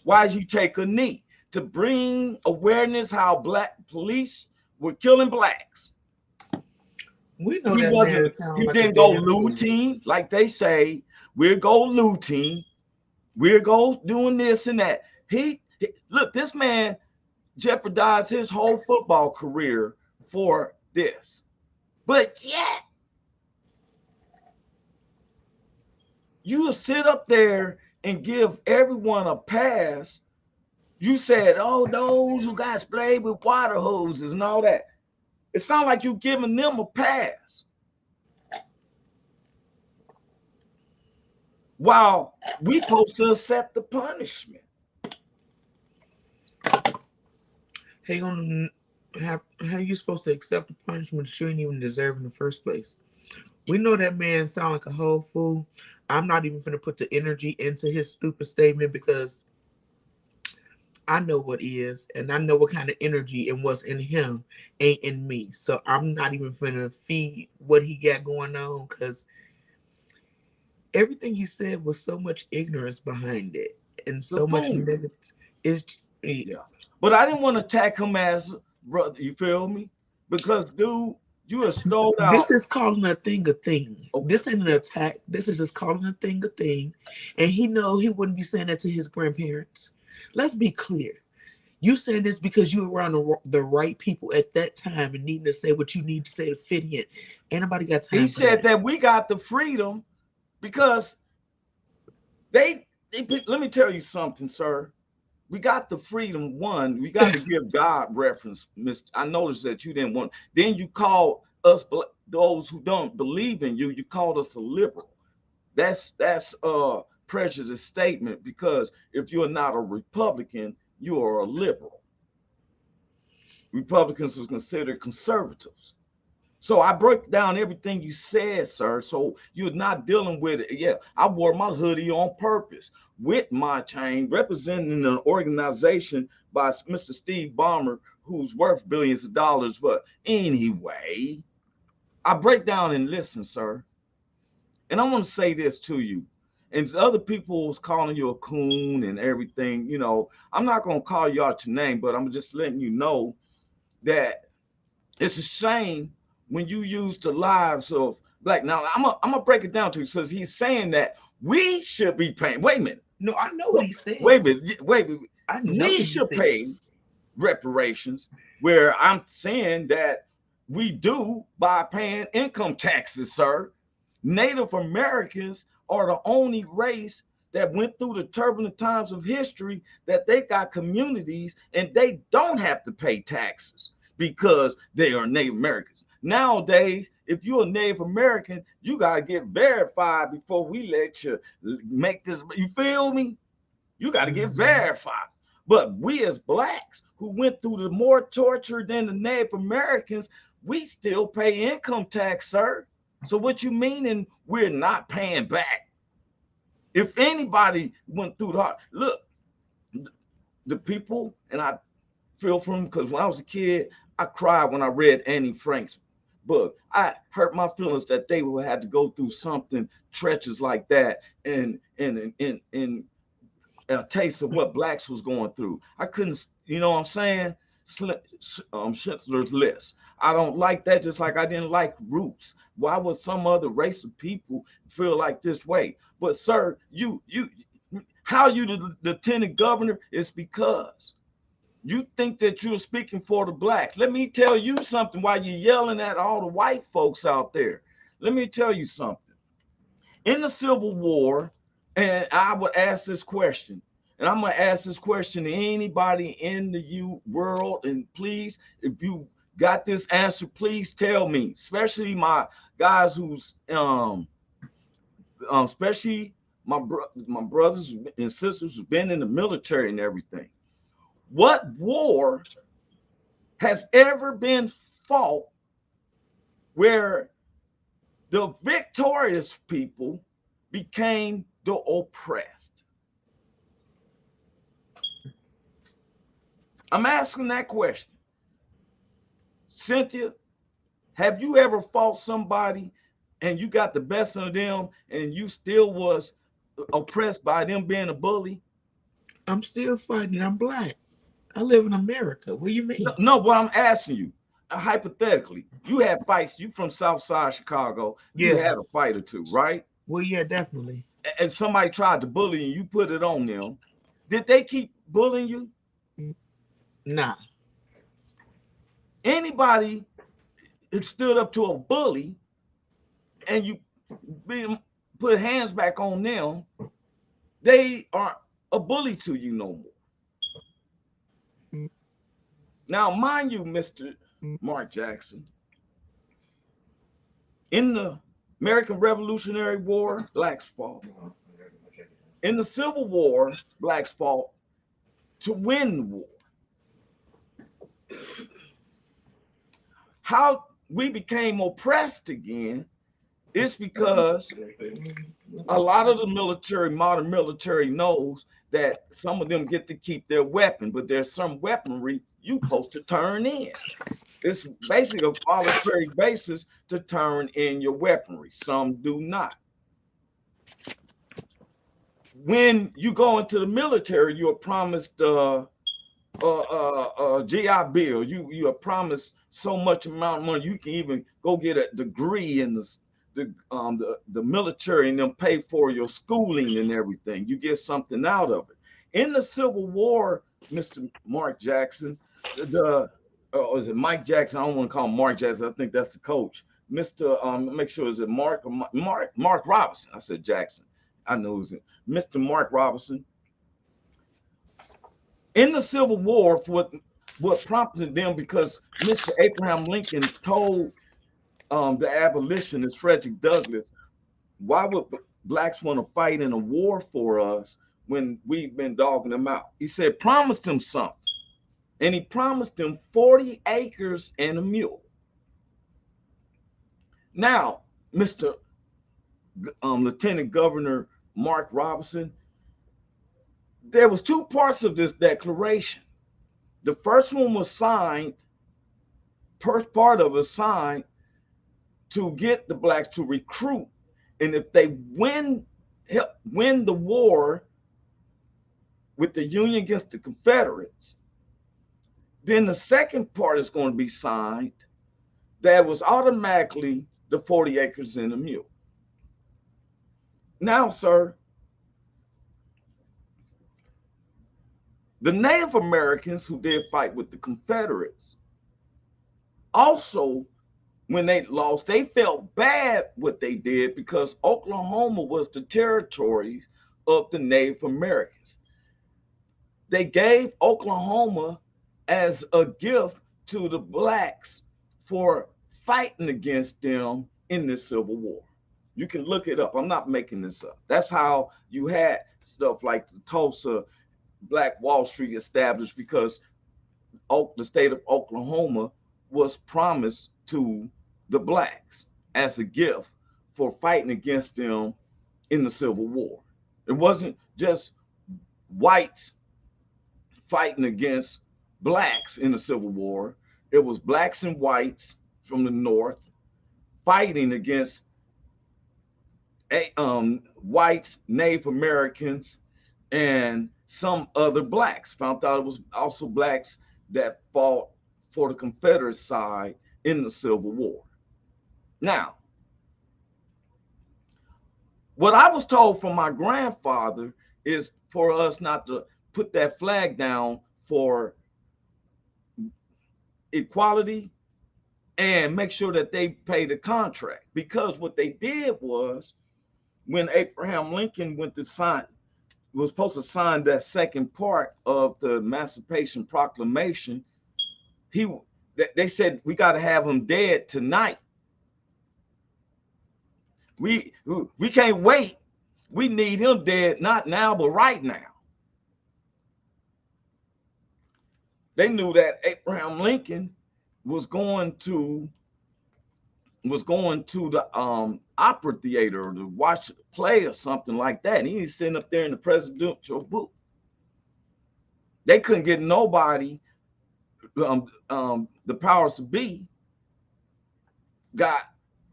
Why did you take a knee? To bring awareness how black police were killing blacks. We know He that wasn't. man sound He like didn't a go damn looting like they say. We'll go looting. We'll go doing this and that. He look. This man jeopardized his whole football career for this, but yet you sit up there and give everyone a pass. You said, oh, those who got sprayed with water hoses and all that. It sounds like you giving them a pass. While we supposed to accept the punishment. How you supposed to accept the punishment that you ain't even deserve in the first place? We know that man sound like a whole fool. I'm not even gonna put the energy into his stupid statement because I know what is, and I know what kind of energy and what's in him ain't in me. So I'm not even gonna feed what he got going on, because everything he said was so much ignorance behind it and so much negative. Yeah. But I didn't want to attack him as brother. You feel me? Because dude, you are stole out. This is calling a thing a thing. Okay. This ain't an attack. This is just calling a thing a thing. And he know he wouldn't be saying that to his grandparents. Let's be clear. You saying this because you were around the right people at that time and needing to say what you need to say to fit in. Ain't nobody got time. He said that we got the freedom because they let me tell you something, sir. We got the freedom. One, we got to give God reference. I noticed that you didn't want. Then you called us, those who don't believe in you, you called us a liberal. That's prejudice statement, because if you're not a Republican, you are a liberal. Republicans are considered conservatives. So I broke down everything you said, sir. So you're not dealing with it. Yeah, I wore my hoodie on purpose with my chain, representing an organization by Mr. Steve Ballmer, who's worth billions of dollars. But anyway, I break down and listen, sir. And I want to say this to you. And other people was calling you a coon and everything. You know, I'm not going to call you out your name, but I'm just letting you know that it's a shame when you use the lives of black. Now, I'm gonna break it down to you. So he's saying that we should be paying. Wait a minute. No, I know what he said. Wait a minute. We should pay reparations, where I'm saying that we do by paying income taxes, sir. Native Americans are the only race that went through the turbulent times of history that they got communities and they don't have to pay taxes because they are Native Americans. Nowadays, if you're a Native American, you got to get verified before we let you make this. You feel me? You got to get verified. But we as blacks who went through the more torture than the Native Americans, we still pay income tax, sir. So what you meaning we're not paying back? If anybody went through the heart, look, the people, and I feel for them because when I was a kid, I cried when I read Annie Frank's book. I hurt my feelings that they would have to go through something treacherous like that and a taste of what blacks was going through. I couldn't, you know what I'm saying? Schindler's List. I don't like that, just like I didn't like Roots. Why would some other race of people feel like this way? But sir, how you the lieutenant governor is because you think that you're speaking for the blacks. Let me tell you something while you're yelling at all the white folks out there. Let me tell you something. In the Civil War, and I would ask this question, and I'm going to ask this question to anybody in the world, and please, if you got this answer, please tell me, especially my guys who's, especially my brothers and sisters who've been in the military and everything. What war has ever been fought where the victorious people became the oppressed? I'm asking that question. Cynthia, have you ever fought somebody and you got the best of them and you still was oppressed by them being a bully? I'm still fighting. I'm black. I live in America. What do you mean? No, but I'm asking you, hypothetically, you had fights. You from South Side Chicago. You had a fight or two, right? Well, yeah, definitely. And somebody tried to bully you, you put it on them. Did they keep bullying you? Nah. Anybody who stood up to a bully and you put hands back on them, they aren't a bully to you no more. Now, mind you, Mr. Mark Jackson, in the American Revolutionary War, blacks fought. In the Civil War, blacks fought to win the war. How we became oppressed again is because a lot of the military, modern military, knows that some of them get to keep their weapon, but there's some weaponry you supposed to turn in. It's basically a voluntary basis to turn in your weaponry. Some do not. When you go into the military, you are promised GI Bill. You are promised so much amount of money. You can even go get a degree in the military and them pay for your schooling and everything. You get something out of it. In the Civil War, Mr. Mark Jackson, is it Mike Jackson? I don't want to call him Mark Jackson. I think that's the coach. Make sure is it Mark Robinson? I said Jackson. I know who's it. Mr. Mark Robinson. In the Civil War, for what prompted them, because Mr. Abraham Lincoln told the abolitionist Frederick Douglass, why would blacks want to fight in a war for us when we've been dogging them out? He said, promised them something. And he promised them 40 acres and a mule. Now, Mr. Lieutenant Governor Mark Robinson, there was two parts of this declaration. The first one was signed, first part of it signed to get the blacks to recruit. And if they win the war with the Union against the Confederates, then the second part is going to be signed that was automatically the 40 acres and a mule. Now, sir, the Native Americans who did fight with the Confederates, also, when they lost, they felt bad what they did because Oklahoma was the territory of the Native Americans. They gave Oklahoma as a gift to the blacks for fighting against them in the Civil War. You can look it up. I'm not making this up. That's how you had stuff like the Tulsa Black Wall Street established, because the state of Oklahoma was promised to the blacks as a gift for fighting against them in the Civil War. It wasn't just whites fighting against blacks in the Civil War. It was blacks and whites from the North fighting against whites, Native Americans, and some other blacks. Found out it was also blacks that fought for the Confederate side in the Civil War. Now, what I was told from my grandfather is for us not to put that flag down for equality and make sure that they pay the contract. Because what they did was, when Abraham Lincoln went to sign, was supposed to sign that second part of the Emancipation Proclamation, they said we got to have him dead tonight. We can't wait. We need him dead, not now, but right now. They knew that Abraham Lincoln was going to the opera theater to watch a play or something like that. And he was sitting up there in the presidential booth. They couldn't get nobody. The powers to be got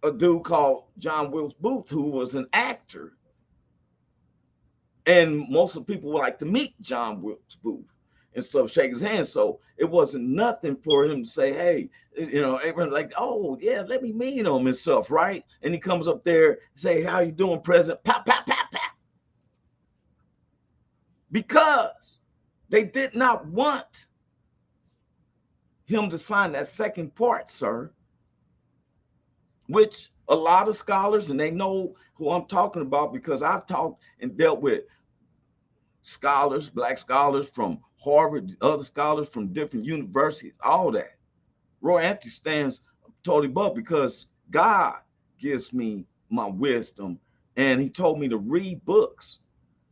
a dude called John Wilkes Booth, who was an actor. And most of the people would like to meet John Wilkes Booth and stuff, shake his hand. So it wasn't nothing for him to say, hey, everyone's like, oh, yeah, let me meet him and stuff, right? And he comes up there and say, how you doing, President? Pop, pop, pop, pop. Because they did not want him to sign that second part, sir, which a lot of scholars, and they know who I'm talking about because I've talked and dealt with scholars, black scholars from Harvard, other scholars from different universities, all that. Roy Anthony stands totally above because God gives me my wisdom, and he told me to read books.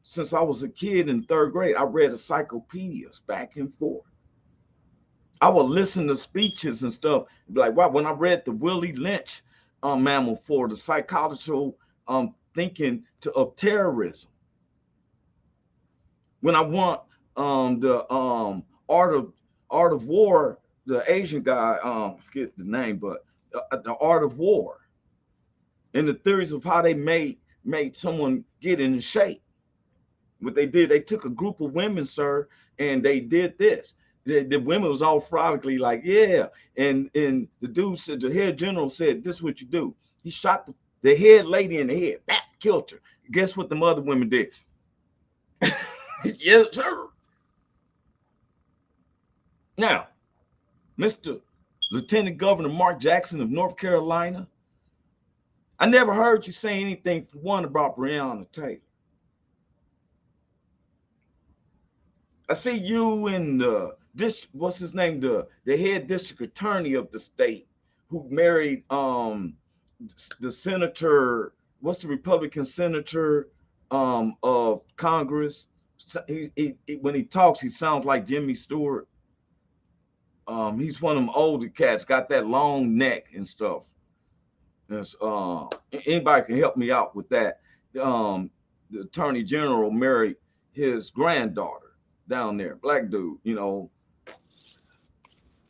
Since I was a kid in third grade, I read encyclopedias back and forth. I would listen to speeches and stuff, like, wow, when I read the Willie Lynch mammal for the psychological thinking of terrorism. When I want the art of war, the Asian guy, I forget the name, but the art of war and the theories of how they made someone get in shape. What they did, they took a group of women, sir, and they did this. The women was all frolically like, yeah. And the dude said, the head general said, this is what you do. He shot the head lady in the head, bap, killed her. Guess what the other women did? Yes, sir. Now, Mr. Lieutenant Governor Mark Jackson of North Carolina, I never heard you say anything for one about Breonna Taylor. I see you and what's his name, the head district attorney of the state, who married the senator, what's the Republican senator of Congress? When he talks, he sounds like Jimmy Stewart. He's one of them older cats, got that long neck and stuff. And, anybody can help me out with that. The attorney general married his granddaughter down there, black dude,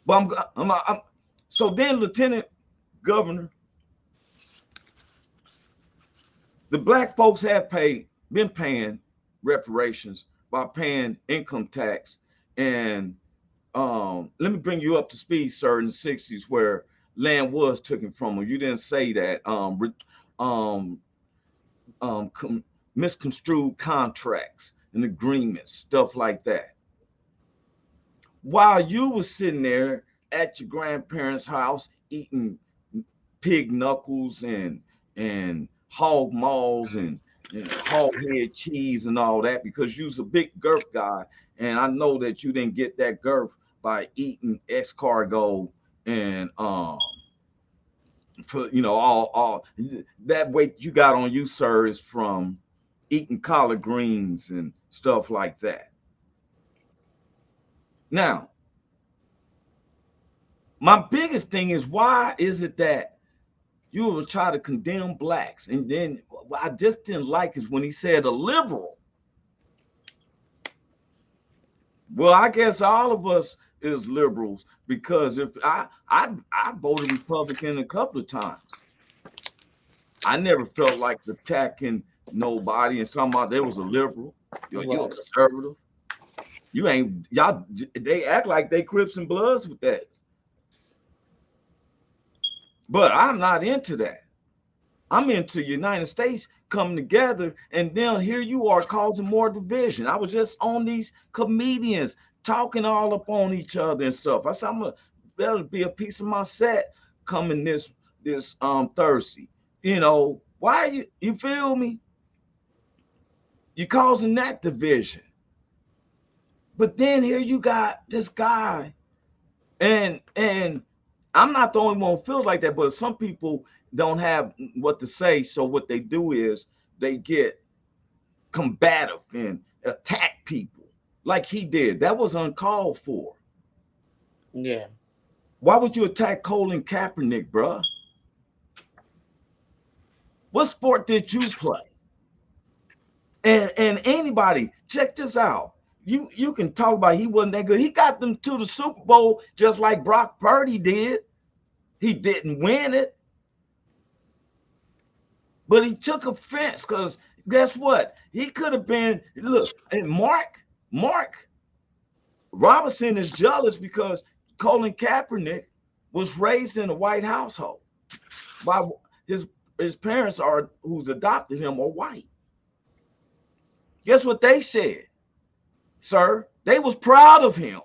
But so then, Lieutenant Governor, the black folks have been paying reparations by paying income tax. And let me bring you up to speed, sir, in the 60s where land was taken from them. You didn't say that. Misconstrued contracts and agreements, stuff like that. While you were sitting there at your grandparents' house eating pig knuckles and hog maws and hog head cheese and all that, because you was a big girth guy, and I know that you didn't get that girth by eating escargot and for all that weight you got on you, sir, is from eating collard greens and stuff like that. Now, my biggest thing is, why is it that you will try to condemn blacks? And then what I just didn't like is when he said a liberal. Well, I guess all of us is liberals, because if I voted Republican a couple of times. I never felt like attacking nobody and somehow there was a liberal. You're a conservative. You ain't, y'all, they act like they Crips and Bloods with that. But I'm not into that. I'm into United States come together, and then here you are causing more division. I was just on these comedians talking all up on each other and stuff. I said, I'm gonna better be a piece of my set coming this Thursday. You know, why you feel me? You're causing that division. But then here you got this guy, and I'm not the only one who feels like that, but some people don't have what to say. So what they do is they get combative and attack people like he did. That was uncalled for. Yeah. Why would you attack Colin Kaepernick, bruh? What sport did you play? And anybody, check this out. You can talk about he wasn't that good. He got them to the Super Bowl just like Brock Purdy did. He didn't win it. But he took offense because guess what? He could have been, look, and Mark Robinson is jealous because Colin Kaepernick was raised in a white household by his parents are who's adopted him are white. Guess what they said, sir? They was proud of him.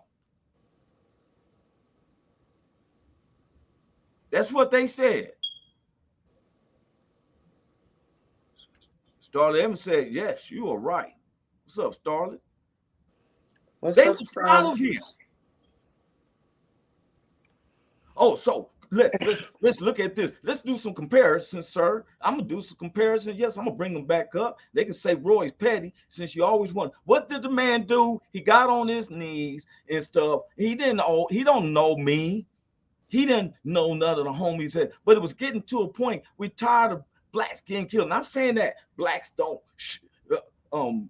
That's what they said. Starlet Evans said, yes, you are right. What's up, Starlet? They was proud of him. Oh, so let's look at this. Let's do some comparisons, sir. I'm gonna do some comparisons. Yes, I'm gonna bring them back up. They can say Roy's petty since you always want. What did the man do? He got on his knees and stuff. He don't know me. He didn't know none of the homies that, but it was getting to a point. We're tired of blacks getting killed. And I'm saying that blacks don't,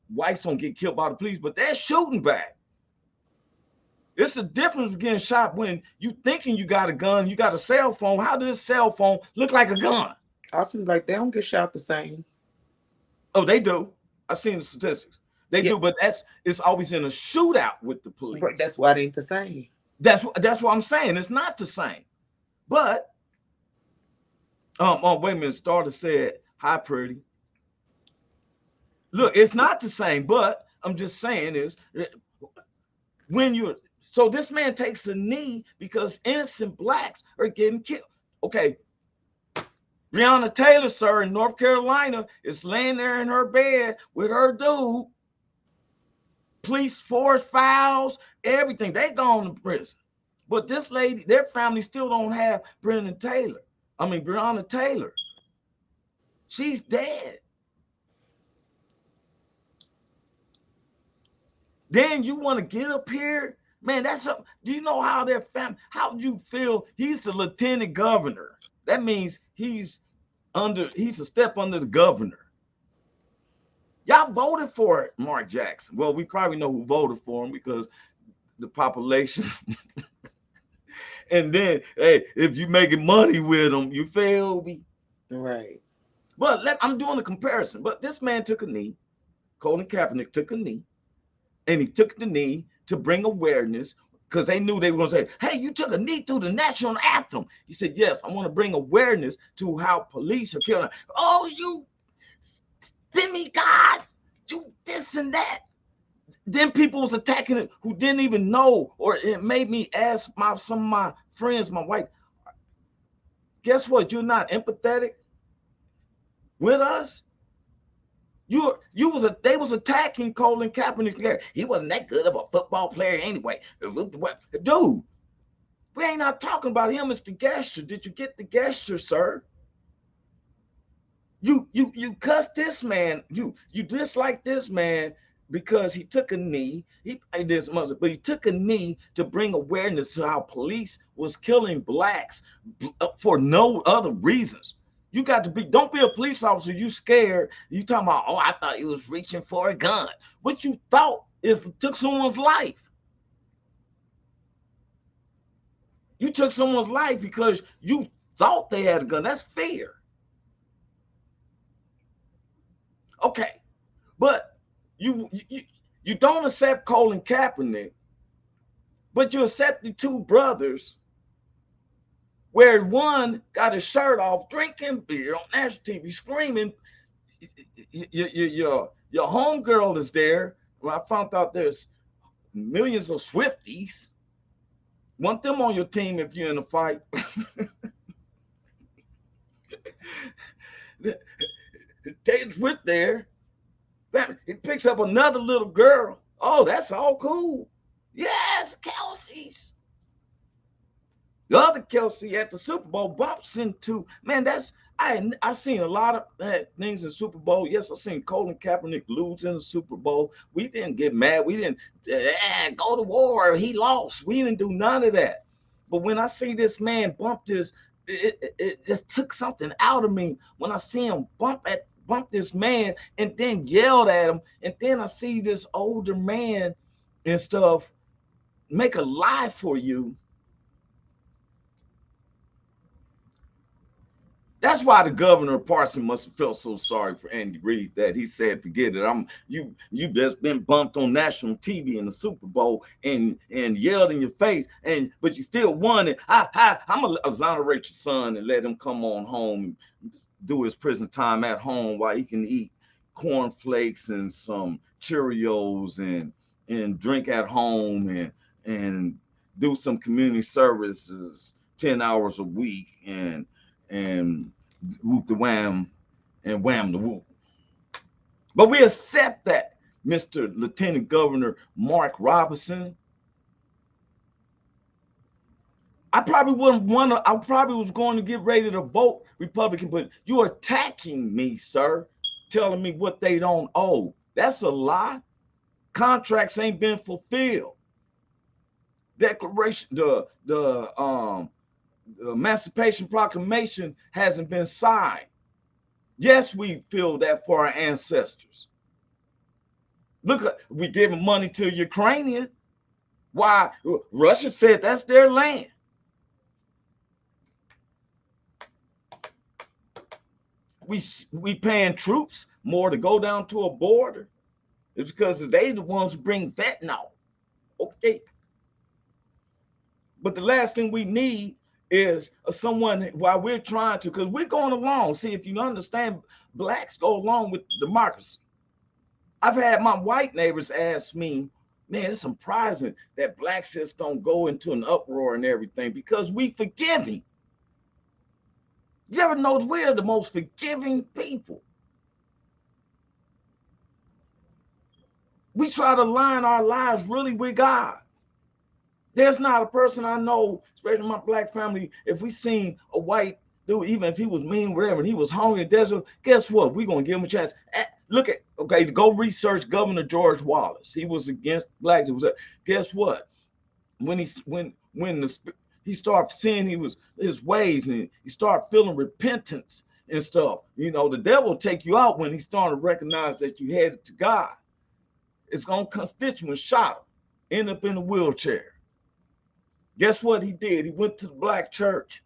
whites don't get killed by the police, but they're shooting back. It's a difference of getting shot when you thinking you got a gun, you got a cell phone. How does a cell phone look like a gun? I seem like they don't get shot the same. Oh, they do. I've seen the statistics. They do, but it's always in a shootout with the police. But that's why it ain't the same. That's what I'm saying. It's not the same. But wait a minute. Starter said, "Hi, pretty." Look, it's not the same. But I'm just saying is when you're. So this man takes a knee because innocent blacks are getting killed. Okay. Breonna Taylor, sir, in North Carolina is laying there in her bed with her dude. Police force files, everything. They gone to prison. But this lady, their family still don't have Breonna Taylor. She's dead. Then you want to get up here? Man, that's up. Do you know how their family, how do you feel? He's the lieutenant governor. That means he's a step under the governor. Y'all voted for it, Mark Jackson. Well, we probably know who voted for him because the population. And then, hey, if you making money with them, you feel me? Right. But I'm doing a comparison. But this man took a knee. Colin Kaepernick took a knee. And he took the knee to bring awareness because they knew they were going to say, hey, you took a knee through the national anthem. He said, yes, I want to bring awareness to how police are killing. Oh, you demigod, you this and that. Then people was attacking it who didn't even know, or it made me ask some of my friends, my wife, guess what? You're not empathetic with us. They was attacking Colin Kaepernick. He wasn't that good of a football player anyway. Dude, we ain't not talking about him. It's the gesture. Did you get the gesture, sir? You cussed this man. You dislike this man because he took a knee. But he took a knee to bring awareness to how police was killing blacks for no other reasons. You got to don't be a police officer. You scared. You talking about, oh, I thought he was reaching for a gun. What you thought is took someone's life. You took someone's life because you thought they had a gun. That's fear. Okay, but you don't accept Colin Kaepernick, but you accept the two brothers where one got his shirt off, drinking beer on national TV, screaming, your homegirl is there. When I found out there's millions of Swifties, want them on your team if you're in a fight. Taylor Swift there. He picks up another little girl. Oh, that's all cool. Yes, Kelsey's. The other Kelsey at the Super Bowl bumps into, man, that's, I seen a lot of things in Super Bowl. Yes, I seen Colin Kaepernick lose in the Super Bowl. We didn't get mad. We didn't go to war. He lost. We didn't do none of that. But when I see this man bump this, it just took something out of me when I see him bump this man and then yelled at him. And then I see this older man and stuff make a lie for you. That's why the governor of Parson must have felt so sorry for Andy Reid that he said, "Forget it. You just been bumped on national TV in the Super Bowl and yelled in your face, but you still won it. I'm gonna exonerate your son and let him come on home and do his prison time at home while he can eat cornflakes and some Cheerios and drink at home and do some community services 10 hours a week and whoop the wham and wham the whoop." But we accept that, Mr. Lieutenant Governor Mark Robinson. I probably was going to get ready to vote Republican, but you're attacking me, sir, telling me what they don't owe. That's a lie. Contracts ain't been fulfilled. Declaration, the Emancipation Proclamation hasn't been signed. Yes, we feel that for our ancestors. Look, we giving money to Ukrainian. Why? Russia said that's their land. We paying troops more to go down to a border. It's because they the ones who bring fentanyl. Okay. But the last thing we need is someone, while we're trying to, because we're going along. See, if you understand, blacks go along with democracy. I've had my white neighbors ask me, man, it's surprising that blacks just don't go into an uproar and everything because we forgiving. You ever notice we're the most forgiving people? We try to line our lives really with God. There's not a person I know, especially my black family, if we seen a white dude, even if he was mean, whatever, and he was hungry in the desert, guess what? We're going to give him a chance. Go research Governor George Wallace. He was against blacks. Guess what? When he started seeing his ways and he started feeling repentance and stuff, the devil will take you out when he started to recognize that you headed to God. His own constituents shot him, end up in a wheelchair. Guess what he did? He went to the black church.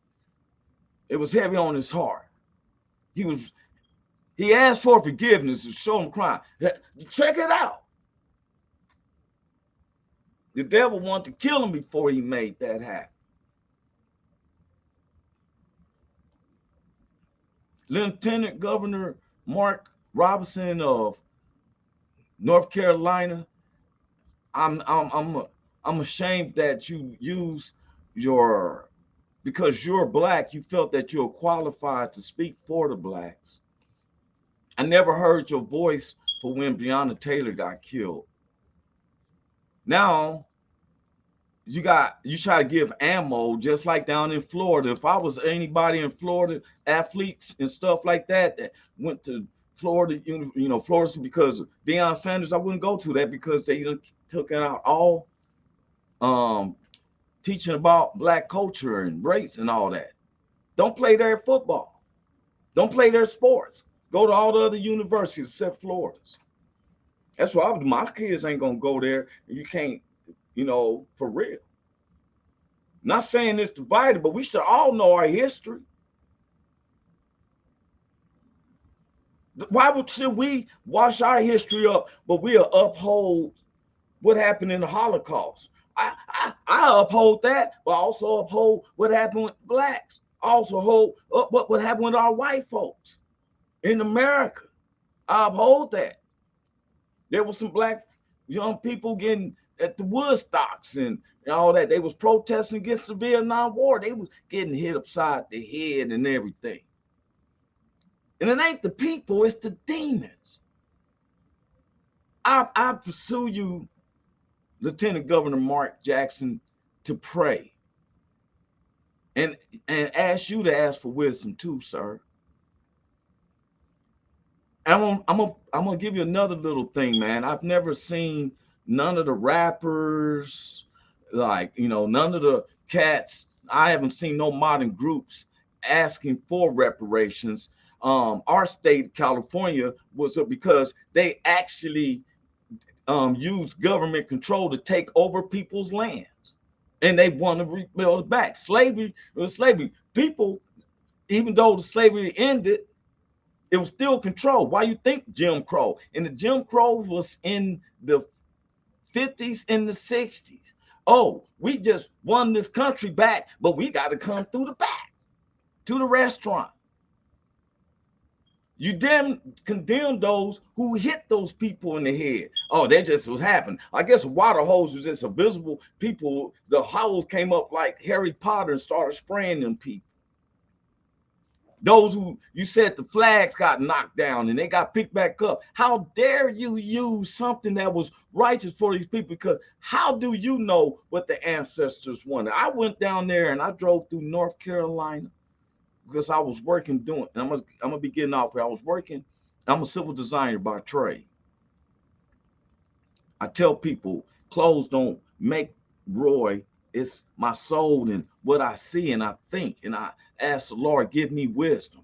It was heavy on his heart. He asked for forgiveness and showed him crying. Check it out. The devil wanted to kill him before he made that happen. Lieutenant Governor Mark Robinson of North Carolina, I'm ashamed that you use because you're black, you felt that you're qualified to speak for the blacks. I never heard your voice for when Breonna Taylor got killed. Now you try to give ammo, just like down in Florida. If I was anybody in Florida, athletes and stuff like that went to Florida, Florida because of Deion Sanders, I wouldn't go to that because they took out all teaching about black culture and race and all that. Don't play their football. Don't play their sports. Go to all the other universities except Florida's. That's why my kids ain't gonna go there. You can't, for real. Not saying it's divided, but we should all know our history. Why should we wash our history up, but we'll uphold what happened in the Holocaust? I uphold that, but I also uphold what happened with blacks. I also hold up what happened with our white folks in America. I uphold that. There was some black young people getting at the Woodstocks and all that. They was protesting against the Vietnam War. They was getting hit upside the head and everything. And it ain't the people, it's the demons. I pursue you, Lieutenant Governor Mark Jackson, to pray and ask you to ask for wisdom too, sir. I'm gonna give you another little thing, man. I've never seen none of the rappers, like, none of the cats. I haven't seen no modern groups asking for reparations. Our state, California, was because they actually used government control to take over people's lands, and they want to rebuild it back. Slavery was slavery. People, even though the slavery ended, it was still controlled. Why you think Jim Crow? And the Jim Crow was in the 50s and the 60s. Oh, we just won this country back, but we got to come through the back to the restaurant. You then condemn those who hit those people in the head. Oh, that just was happening. I guess water hose was just invisible people. The hose came up like Harry Potter and started spraying them people. Those who you said the flags got knocked down and they got picked back up. How dare you use something that was righteous for these people? Because how do you know what the ancestors wanted? I went down there and I drove through North Carolina because I was working doing, and I'm gonna be getting off here. I was working, I'm a civil designer by trade. I tell people clothes don't make Roy, it's my soul and what I see and I think. And I ask the Lord, give me wisdom.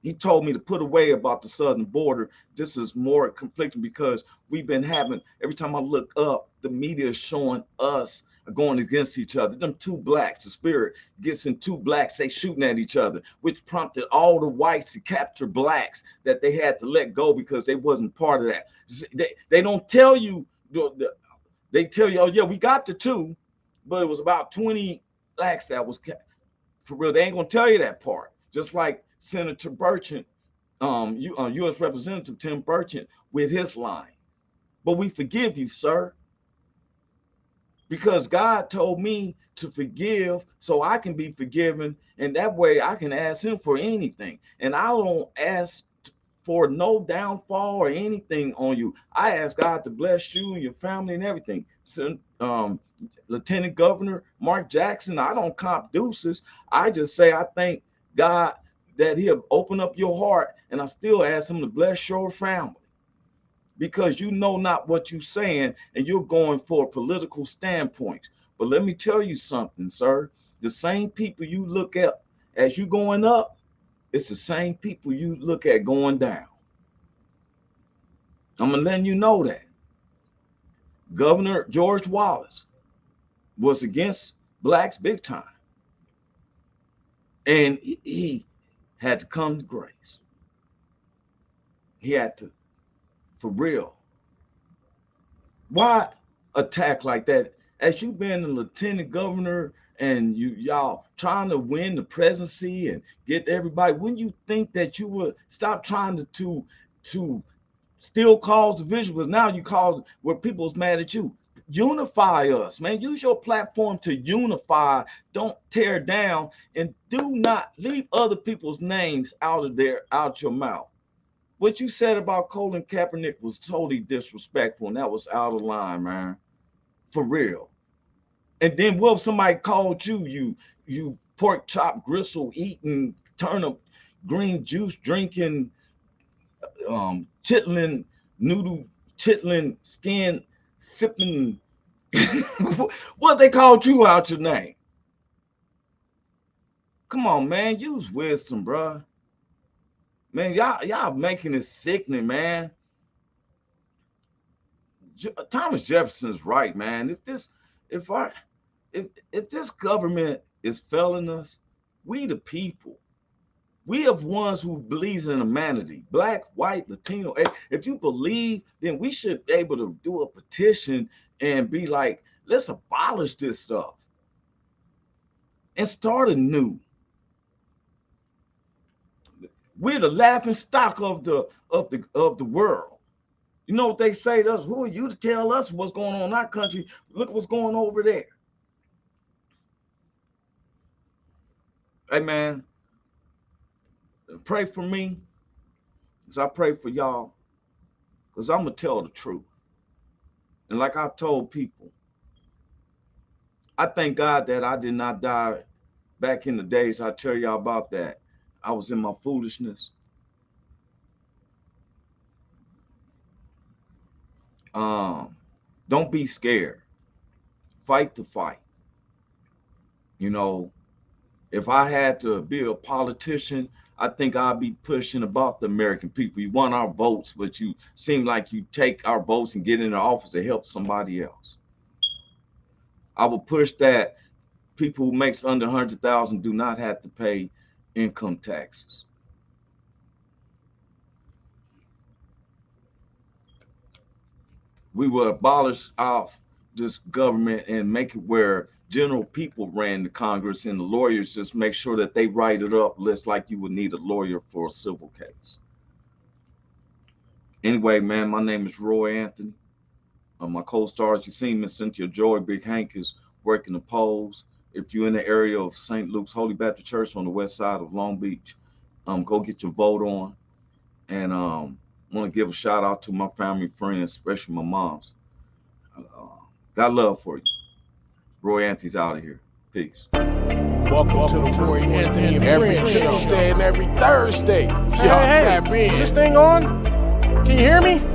He told me to put away about the southern border. This is more conflicting because we've been having, every time I look up, the media is showing us going against each other. Them two blacks, the spirit gets in two blacks, they shooting at each other, which prompted all the whites to capture blacks that they had to let go because they wasn't part of that. They don't tell you, they tell you, oh yeah, we got the two, but it was about 20 blacks that was for real. They ain't gonna tell you that part. Just like Senator Burchant, U.S. Representative Tim Burchant with his line. But we forgive you, sir, because God told me to forgive so I can be forgiven, and that way I can ask him for anything. And I don't ask for no downfall or anything on you. I ask God to bless you and your family and everything. So, Lieutenant Governor Mark Jackson, I don't comp deuces. I just say I thank God that he'll open up your heart, and I still ask him to bless your family, because you know not what you're saying and you're going for a political standpoint. But let me tell you something, sir. The same people you look at as you going up, it's the same people you look at going down. I'm gonna let you know that. Governor George Wallace was against blacks big time. And he had to come to grace. He had to, for real. Why attack like that? As you've been a lieutenant governor and y'all trying to win the presidency and get everybody, wouldn't you think that you would stop trying to still cause division? Because now you cause where people's mad at you. Unify us, man. Use your platform to unify. Don't tear down, and do not leave other people's names out your mouth. What you said about Colin Kaepernick was totally disrespectful, and that was out of line, man. For real. And then what if somebody called you pork chop gristle eating, turnip green juice drinking, chitlin noodle, chitlin skin sipping? What they called you out your name? Come on, man. Use wisdom, bro. Man, y'all making it sickening, man. Thomas Jefferson's right, man. If this government is failing us, we the people, we are ones who believes in humanity, black, white, Latino. If you believe, then we should be able to do a petition and be like, let's abolish this stuff and start anew. We're the laughing stock of the world. You know what they say to us? Who are you to tell us what's going on in our country? Look what's going on over there. Hey man, pray for me as I pray for y'all, because I'm gonna tell the truth. And like I've told people, I thank God that I did not die back in the days. I tell y'all about that. I was in my foolishness. Don't be scared. Fight the fight. You know, if I had to be a politician, I think I'd be pushing about the American people. You want our votes, but you seem like you take our votes and get in the office to help somebody else. I will push that people who makes under 100,000 do not have to pay income taxes. We will abolish off this government and make it where general people ran the Congress and the lawyers just make sure that they write it up list like you would need a lawyer for a civil case. Anyway, man, my name is Roy Anthony. My co-stars, you seen Miss Cynthia Joy, Big Hank is working the polls. If you're in the area of St. Luke's Holy Baptist Church on the west side of Long Beach, go get your vote on. And want to give a shout out to my family, friends, especially my mom's. Got love for you. Roy Anthony's out of here. Peace. Welcome to the Roy Anthony and Every Friends show. Tuesday And every Thursday. Y'all Hey, tap in. is this thing on? Can you hear me?